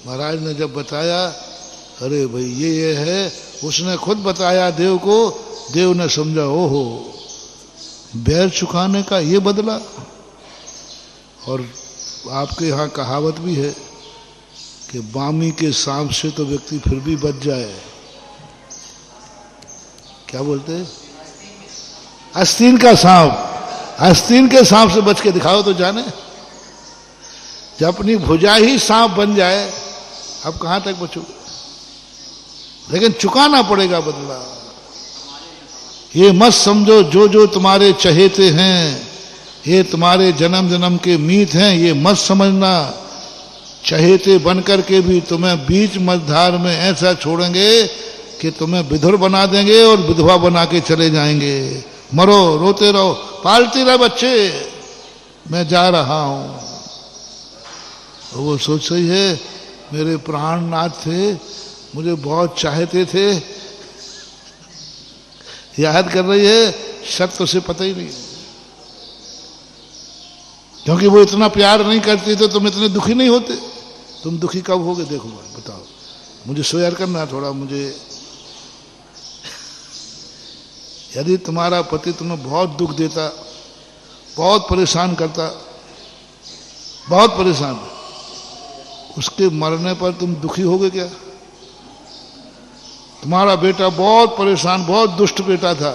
महाराज ने जब बताया, अरे भाई ये है, उसने खुद बताया देव को। देव ने समझा, ओहो, बैर चुकाने का ये बदला। और आपके यहाँ कहावत भी है कि बामी के सांप से तो व्यक्ति फिर भी बच जाए। क्या बोलते हैं? आस्तीन का सांप। आस्तीन के सांप से बच के दिखाओ तो जाने। जब अपनी भुजा ही सांप बन जाए, अब कहां तक बचोगे? लेकिन चुकाना पड़ेगा बदला। ये मत समझो जो जो तुम्हारे चहेते हैं ये तुम्हारे जन्म जन्म के मीत हैं, ये मत समझना। चहेते बनकर के भी तुम्हें बीच मझधार में ऐसा छोड़ेंगे कि तुम्हें विधुर बना देंगे और विधवा बना के चले जाएंगे। मरो, रोते रहो, पालते रहे बच्चे, मैं जा रहा हूं। वो सोच रही है, मेरे प्राणनाथ थे, मुझे बहुत चाहते थे। याद कर रही है, सत्य उसे पता ही नहीं, क्योंकि वो इतना प्यार नहीं करती तो तुम इतने दुखी नहीं होते। तुम दुखी कब होगे? देखो बताओ। मुझे शेयर करना थोड़ा। मुझे यदि तुम्हारा पति तुम्हें बहुत दुख देता, बहुत परेशान करता, बहुत परेशान, उसके मरने पर तुम दुखी होगे क्या? तुम्हारा बेटा बहुत परेशान, बहुत दुष्ट बेटा था,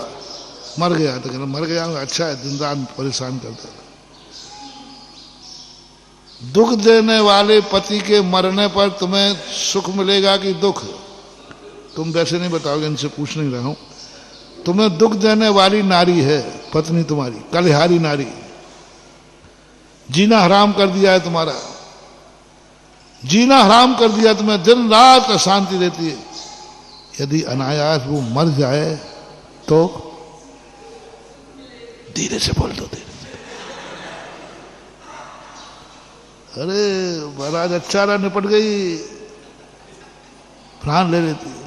मर गया तो कहना मर गया, अच्छा है, दिन रात परेशान करता था। दुख देने वाले पति के मरने पर तुम्हें सुख मिलेगा कि दुख? तुम वैसे नहीं बताओगे, इनसे पूछ नहीं रहा हूं। तुम्हें दुख देने वाली नारी है पत्नी तुम्हारी, कलिहारी नारी, जीना हराम कर दिया है तुम्हारा, जीना हराम कर दिया, तुम्हें दिन रात अशांति देती है। यदि अनायास वो मर जाए तो धीरे से बोल दो, धीरे से। अरे महाराज अच्छा रहा, निपट गई, प्राण ले लेती है।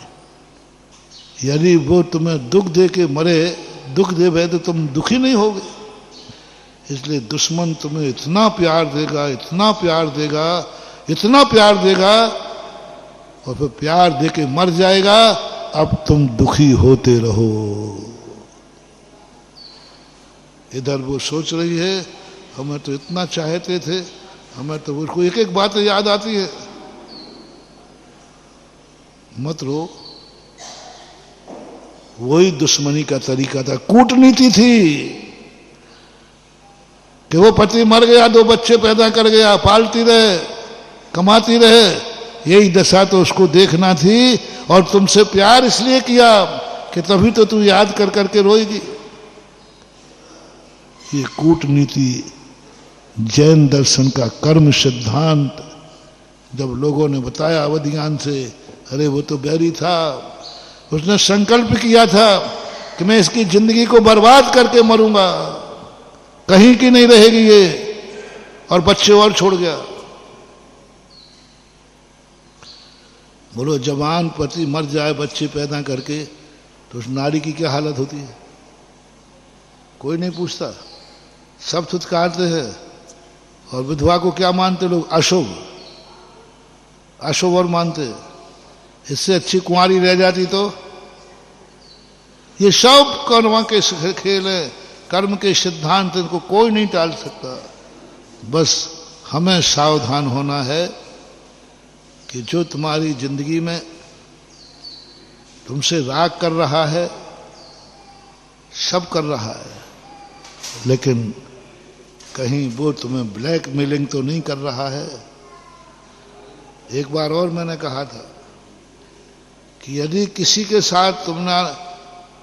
यदि वो तुम्हें दुख दे के मरे, दुख दे भाई, तो तुम दुखी नहीं होगे। इसलिए दुश्मन तुम्हें इतना प्यार देगा, इतना प्यार देगा, इतना प्यार देगा, और फिर प्यार देके मर जाएगा। अब तुम दुखी होते रहो। इधर वो सोच रही है हमें तो इतना चाहते थे, हमें तो उसको एक एक बात याद आती है। मत रो, वही दुश्मनी का तरीका था, कूटनीति थी कि वो पति मर गया, 2 बच्चे पैदा कर गया, पालती रहे, कमाती रहे, यही दशा तो उसको देखना थी। और तुमसे प्यार इसलिए किया कि तभी तो तू याद कर करके रोएगी। ये कूटनीति जैन दर्शन का कर्म सिद्धांत जब लोगों ने बताया अवधियान से, अरे वो तो बैरी था, उसने संकल्प किया था कि मैं इसकी जिंदगी को बर्बाद करके मरूंगा, कहीं की नहीं रहेगी ये, और बच्चे और छोड़ गया। बोलो जवान पति मर जाए बच्चे पैदा करके तो उस नारी की क्या हालत होती है? कोई नहीं पूछता, सब थुतकारते हैं। और विधवा को क्या मानते लोग? अशुभ, अशुभ और मानते। इससे अच्छी कुंवारी रह जाती तो। ये सब कर्म के खेल है, कर्म के सिद्धांत, इनको कोई नहीं टाल सकता। बस हमें सावधान होना है कि जो तुम्हारी जिंदगी में तुमसे राग कर रहा है, सब कर रहा है, लेकिन कहीं वो तुम्हें ब्लैकमेलिंग तो नहीं कर रहा है। एक बार और मैंने कहा था कि यदि किसी के साथ तुमने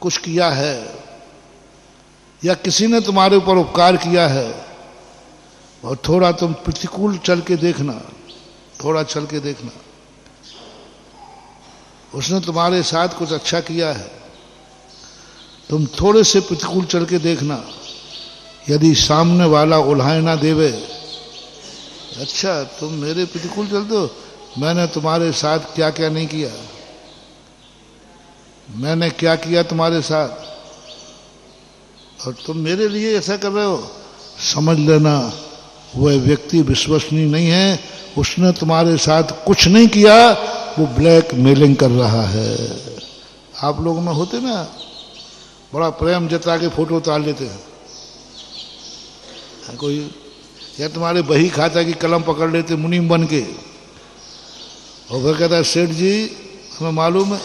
कुछ किया है या किसी ने तुम्हारे ऊपर उपकार किया है और थोड़ा तुम प्रतिकूल चल के देखना, थोड़ा चल के देखना, उसने तुम्हारे साथ कुछ अच्छा किया है, तुम थोड़े से प्रतिकूल चल के देखना, यदि सामने वाला उल्हाए ना देवे, अच्छा तुम मेरे प्रतिकूल चलते हो, मैंने तुम्हारे साथ क्या क्या नहीं किया, मैंने क्या किया तुम्हारे साथ, और तुम मेरे लिए ऐसा कर रहे हो, समझ लेना वह व्यक्ति विश्वसनीय नहीं है, उसने तुम्हारे साथ कुछ नहीं किया, वो ब्लैक मेलिंग कर रहा है। आप लोगों में होते ना, बड़ा प्रेम जता के फोटो उतार लेते हैं, कोई या तुम्हारे बही खाता की कलम पकड़ लेते मुनीम बन के, और फिर कहता है सेठ जी हमें मालूम है,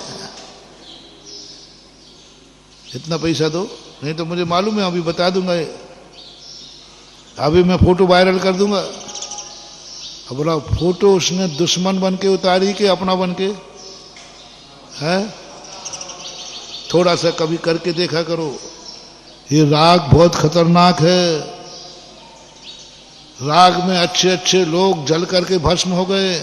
इतना पैसा दो, नहीं तो मुझे मालूम है, अभी बता दूंगा, अभी मैं फोटो वायरल कर दूंगा। अब बोला फोटो उसने दुश्मन बन के उतारी कि अपना बन के है? थोड़ा सा कभी करके देखा करो। ये राग बहुत खतरनाक है। राग में अच्छे अच्छे लोग जल करके भस्म हो गए।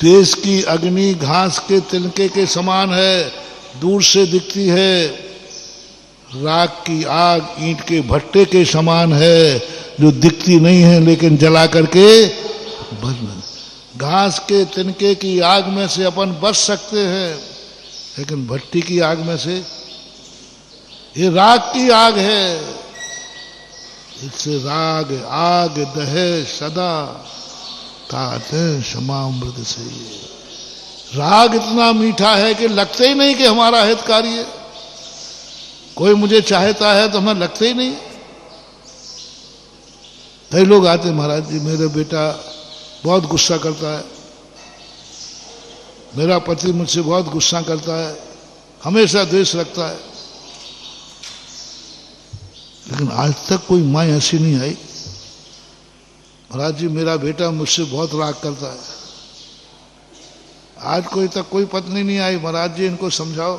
देश की अग्नि घास के तिनके के समान है, दूर से दिखती है। राग की आग ईंट के भट्टे के समान है, जो दिखती नहीं है लेकिन जला करके घास के तिनके की आग में से अपन बच सकते हैं, लेकिन भट्टी की आग में से, ये राग की आग है, इससे राग आग दहे सदा कहते क्षमामृत से। राग इतना मीठा है कि लगते ही नहीं कि हमारा हितकारी है। कोई मुझे चाहता है तो हमें लगते ही नहीं। कई लोग आते, महाराज जी मेरा बेटा बहुत गुस्सा करता है, मेरा पति मुझसे बहुत गुस्सा करता है, हमेशा द्वेष रखता है, लेकिन आज तक कोई माँ ऐसी नहीं आई, महाराज जी मेरा बेटा मुझसे बहुत राग करता है। आज कोई तक कोई पत्नी नहीं आई, महाराज जी इनको समझाओ,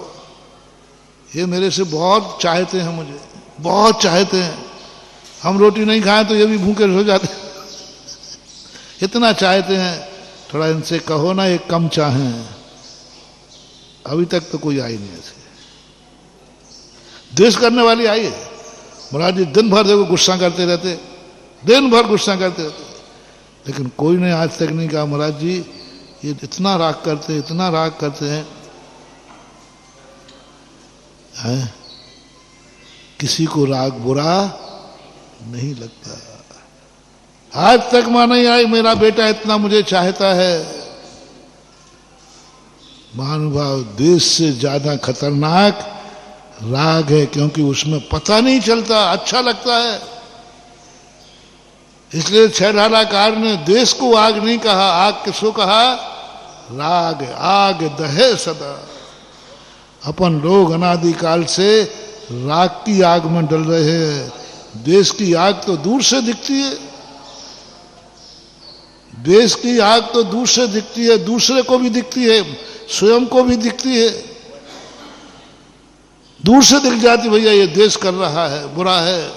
ये मेरे से बहुत चाहते हैं, मुझे बहुत चाहते हैं, हम रोटी नहीं खाएं तो ये भी भूखे सो जाते हैं, इतना चाहते हैं, थोड़ा इनसे कहो ना ये कम चाहें। अभी तक तो कोई आई नहीं ऐसे। द्वेष करने वाली आई है, महाराज जी दिन भर देखो गुस्सा करते रहते, दिन भर गुस्सा करते रहते, लेकिन कोई ने आज तक नहीं कहा महाराज जी ये इतना राग करते, इतना राग करते हैं, किसी को राग बुरा नहीं लगता। आज तक मां नहीं आई मेरा बेटा इतना मुझे चाहता है। महानुभाव, द्वेष से ज्यादा खतरनाक राग है, क्योंकि उसमें पता नहीं चलता, अच्छा लगता है। इसलिए छहढालाकार ने द्वेष को आग नहीं कहा, आग किसको कहा? राग। आग दहे सदा। अपन लोग अनादिकाल से राग की आग में डल रहे हैं। द्वेष की आग तो दूर से दिखती है, द्वेष की आग तो दूर से दिखती है, दूसरे को भी दिखती है, स्वयं को भी दिखती है। दूर से दिख जाती, भैया ये द्वेष कर रहा है, बुरा है।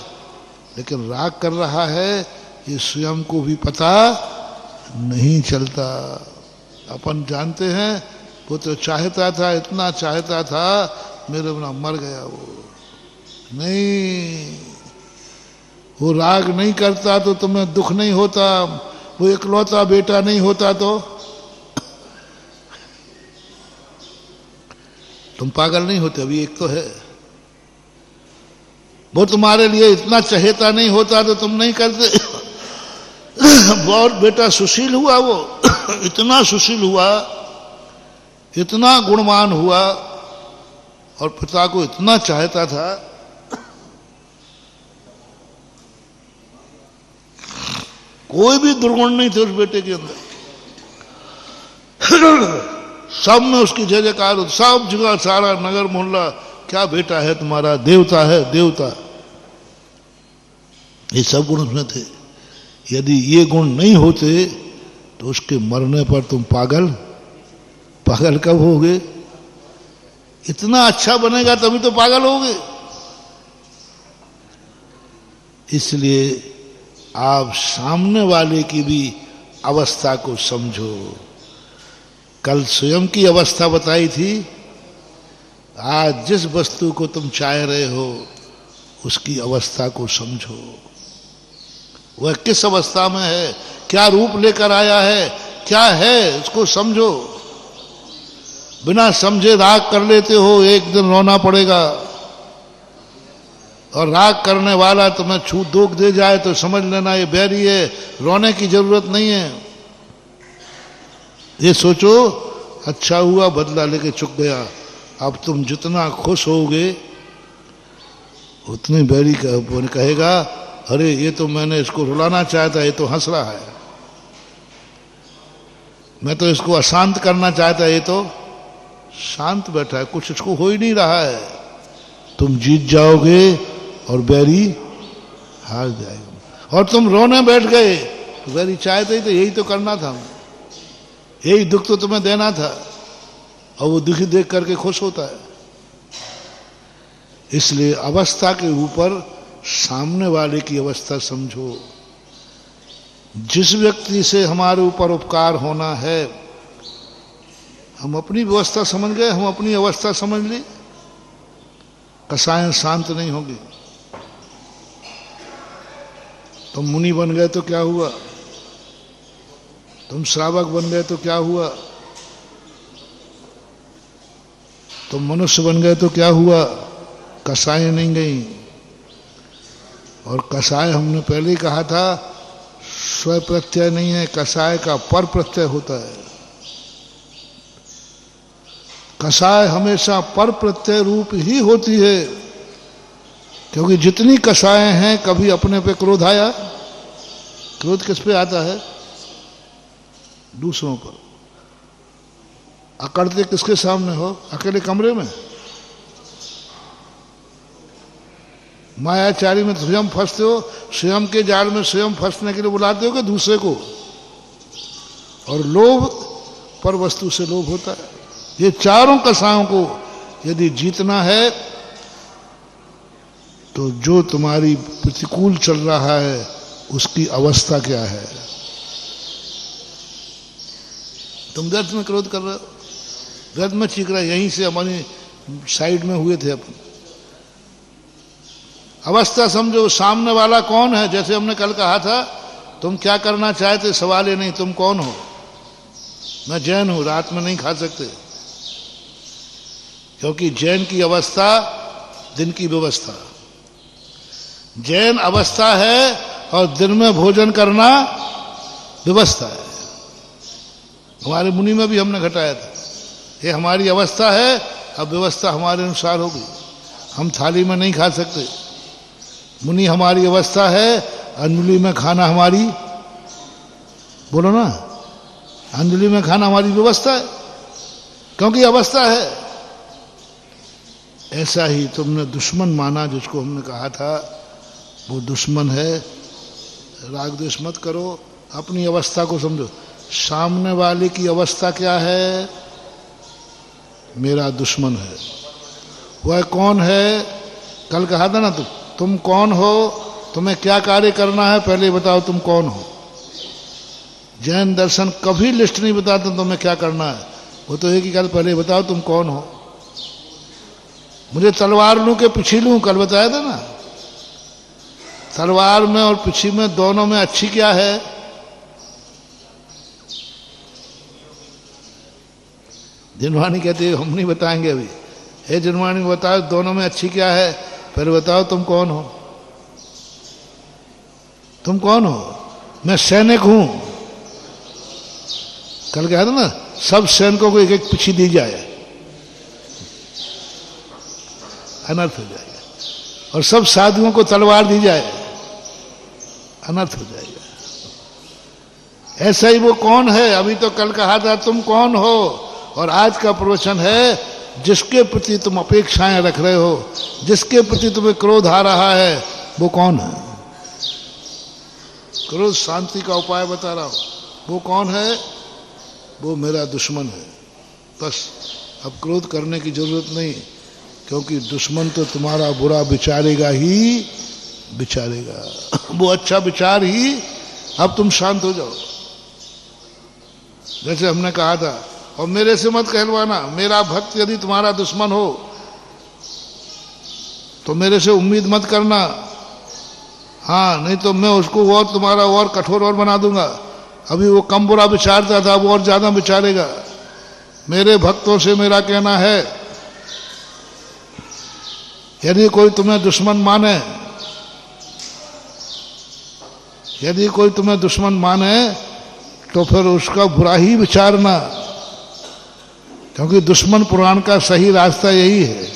लेकिन राग कर रहा है, ये स्वयं को भी पता नहीं चलता। अपन जानते हैं वो तो चाहता था, इतना चाहता था, मेरे बिना मर गया। वो नहीं, वो राग नहीं करता तो तुम्हें दुख नहीं होता। वो इकलौता बेटा नहीं होता तो तुम पागल नहीं होते। अभी एक तो है, वो तुम्हारे लिए इतना चहेता नहीं होता तो तुम नहीं करते। बहुत बेटा सुशील हुआ, वो इतना सुशील हुआ, इतना गुणवान हुआ, और पिता को इतना चाहता था। कोई भी दुर्गुण नहीं थे उस बेटे के अंदर। सब में उसकी जय जयकार, सब जगह सारा नगर मोहल्ला, क्या बेटा है तुम्हारा, देवता है, देवता। ये सब गुण उसमें थे। यदि ये गुण नहीं होते तो उसके मरने पर तुम पागल पागल कब होगे? इतना अच्छा बनेगा तभी तो पागल होगे। इसलिए आप सामने वाले की भी अवस्था को समझो। कल स्वयं की अवस्था बताई थी, आज जिस वस्तु को तुम चाह रहे हो उसकी अवस्था को समझो। वह किस अवस्था में है, क्या रूप लेकर आया है, क्या है, उसको समझो। बिना समझे राग कर लेते हो, एक दिन रोना पड़ेगा। और राग करने वाला तुम्हें छू दोख दे जाए तो समझ लेना ये बैरी है, रोने की जरूरत नहीं है। ये सोचो अच्छा हुआ बदला लेके चुक गया। अब तुम जितना खुश होगे उतनी बैरी कहेगा, अरे ये तो मैंने इसको रुलाना चाहा था, ये तो हंस रहा है। मैं तो इसको अशांत करना चाहता, ये तो शांत बैठा है, कुछ इसको हो ही नहीं रहा है। तुम जीत जाओगे और बैरी हार जाएगा। और तुम रोने बैठ गए तो बैरी चाहते ही तो यही तो करना था, यही दुख तो तुम्हें देना था, और वो दुखी देख करके खुश होता है। इसलिए अवस्था के ऊपर सामने वाले की अवस्था समझो। जिस व्यक्ति से हमारे ऊपर उपकार होना है, हम अपनी व्यवस्था समझ गए, हम अपनी अवस्था समझ ली, कसाएं शांत नहीं होगी। तुम मुनि बन गए तो क्या हुआ, तुम श्रावक बन गए तो क्या हुआ, तुम मनुष्य बन गए तो क्या हुआ, कसाएं नहीं गई। और कसाय हमने पहले ही कहा था, स्व प्रत्यय नहीं है, कसाय का पर प्रत्यय होता है। कसाय हमेशा पर प्रत्यय रूप ही होती है, क्योंकि जितनी कसाएं हैं, कभी अपने पे क्रोध आया? क्रोध किस पे आता है? दूसरों पर। अकड़ते किसके सामने हो? अकेले कमरे में। मायाचारी में स्वयं फंसते हो, स्वयं के जाल में स्वयं फंसने के लिए बुलाते हो कि दूसरे को? और लोभ पर वस्तु से लोभ होता है। ये चारों कसायों को यदि जीतना है तो जो तुम्हारी प्रतिकूल चल रहा है उसकी अवस्था क्या है। तुम व्यर्थ में क्रोध कर रहे हो, व्यर्थ में चीख रहे। यहीं से हमारी साइड में हुए थे अपन। अवस्था समझो, सामने वाला कौन है। जैसे हमने कल कहा था, तुम क्या करना चाहते, सवाल ये नहीं तुम कौन हो। मैं जैन हूं, रात में नहीं खा सकते, क्योंकि जैन की अवस्था दिन की व्यवस्था। जैन अवस्था है और दिन में भोजन करना व्यवस्था है। हमारे मुनि में भी हमने घटाया था, ये हमारी अवस्था है, अब व्यवस्था हमारे अनुसार होगी। हम थाली में नहीं खा सकते। मुनि हमारी अवस्था है, अंजलि में खाना हमारी, बोलो ना, अंजलि में खाना हमारी व्यवस्था है, क्योंकि अवस्था है। ऐसा ही तुमने दुश्मन माना, जिसको हमने कहा था वो दुश्मन है। राग द्वेष मत करो, अपनी अवस्था को समझो। सामने वाले की अवस्था क्या है? मेरा दुश्मन है। वह कौन है? कल कहा था ना, तुम कौन हो, तुम्हें क्या कार्य करना है, पहले बताओ तुम कौन हो। जैन दर्शन कभी लिस्ट नहीं बताता तुम्हें क्या करना है, वो तो एक ही कल पहले बताओ तुम कौन हो। मुझे तलवार लूं के पिछी लूं, कल बताया था ना। तलवार में और पिछी में दोनों में अच्छी क्या है? जिनवानी कहती है हम नहीं बताएंगे अभी। हे जिनवानी बताओ दोनों में अच्छी क्या है, पहले बताओ तुम कौन हो। तुम कौन हो? मैं सैनिक हूं। कल कहा था ना, सब सैनिकों को एक एक पिछी दी जाए, अनर्थ हो जाएगा। और सब साधुओं को तलवार दी जाए, अनर्थ हो जाएगा। ऐसा ही वो कौन है, अभी तो कल कहा था तुम कौन हो, और आज का प्रवचन है जिसके प्रति तुम अपेक्षाएं रख रहे हो, जिसके प्रति तुम्हें क्रोध आ रहा है, वो कौन है। क्रोध शांति का उपाय बता रहा हूं। वो कौन है? वो मेरा दुश्मन है। बस अब क्रोध करने की जरूरत नहीं, क्योंकि दुश्मन तो तुम्हारा बुरा विचारेगा ही विचारेगा। वो अच्छा विचार ही, अब तुम शांत हो जाओ। जैसे हमने कहा था, और मेरे से मत कहलवाना, मेरा भक्त यदि तुम्हारा दुश्मन हो तो मेरे से उम्मीद मत करना। हाँ, नहीं तो मैं उसको और तुम्हारा और कठोर और बना दूंगा। अभी वो कम बुरा विचारता था, वो और ज्यादा विचारेगा। मेरे भक्तों से मेरा कहना है, यदि कोई तुम्हें दुश्मन माने, यदि कोई तुम्हें दुश्मन माने तो फिर उसका बुरा ही विचारना, क्योंकि दुश्मन पुराण का सही रास्ता यही है।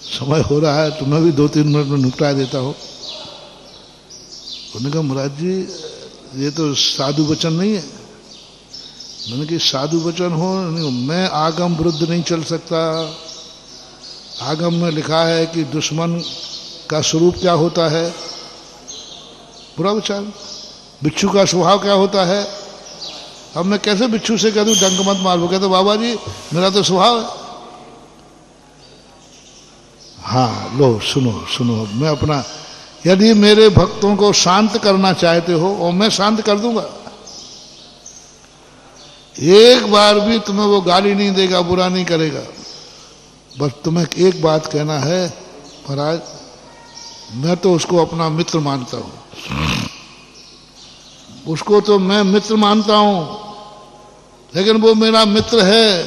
समय हो रहा है, तुम्हें भी 2-3 मिनट में निपटा देता हो। उन्होंने कहा महाराज जी ये तो साधु वचन नहीं है। मैंने कहा साधु वचन हो नहीं, मैं आगम विरुद्ध नहीं चल सकता। आगम में लिखा है कि दुश्मन का स्वरूप क्या होता है? बुरा विचार। बिच्छू का स्वभाव क्या होता है? अब मैं कैसे बिच्छू से कह दूं डंक मत मार? वो कहते बाबा जी मेरा तो स्वभाव है। हाँ लो सुनो सुनो, मैं अपना, यदि मेरे भक्तों को शांत करना चाहते हो और मैं शांत कर दूंगा। एक बार भी तुम्हें वो गाली नहीं देगा, बुरा नहीं करेगा। बस तुम्हें एक बात कहना है, महाराज मैं तो उसको अपना मित्र मानता हूं, उसको तो मैं मित्र मानता हूं, लेकिन वो मेरा मित्र है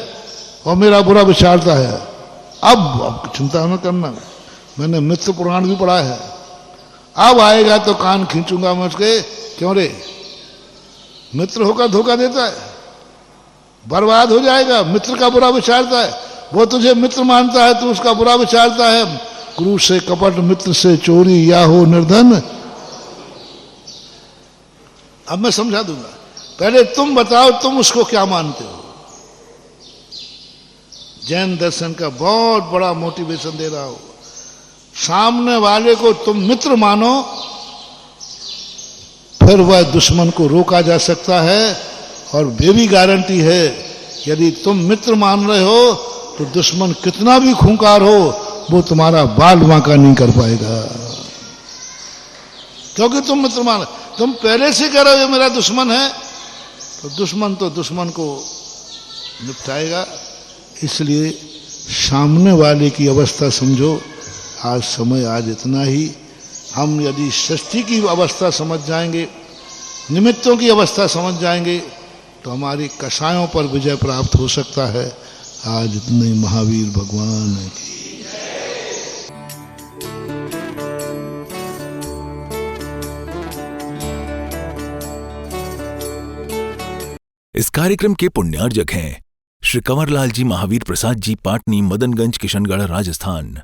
और मेरा बुरा विचारता है। अब चिंता न करना, मैंने मित्र पुराण भी पढ़ा है। अब आएगा तो कान खींचूंगा मैं उसके। क्यों रे? मित्र होकर धोखा देता है, बर्बाद हो जाएगा। मित्र का बुरा विचारता है, वो तुझे मित्र मानता है, तू उसका बुरा विचारता है। गुरु से कपट मित्र से चोरी, या हो निर्धन। अब मैं समझा दूंगा, पहले तुम बताओ तुम उसको क्या मानते हो। जैन दर्शन का बहुत बड़ा मोटिवेशन दे रहा हो। सामने वाले को तुम मित्र मानो, फिर वह दुश्मन को रोका जा सकता है। और ये भी गारंटी है, यदि तुम मित्र मान रहे हो तो दुश्मन कितना भी खूंखार हो, वो तुम्हारा बाल बांका नहीं कर पाएगा, क्योंकि तुम मित्र मान। तुम पहले से कह रहे हो ये मेरा दुश्मन है, तो दुश्मन को निपटाएगा। इसलिए सामने वाले की अवस्था समझो। आज समय आज इतना ही। हम यदि षष्ठी की अवस्था समझ जाएंगे, निमित्तों की अवस्था समझ जाएंगे, तो हमारी कषायों पर विजय प्राप्त हो सकता है। आज इतने महावीर भगवान की इस कार्यक्रम के पुण्यार्जक हैं श्री कंवरलाल जी महावीर प्रसाद जी, पाटनी, मदनगंज, किशनगढ़, राजस्थान।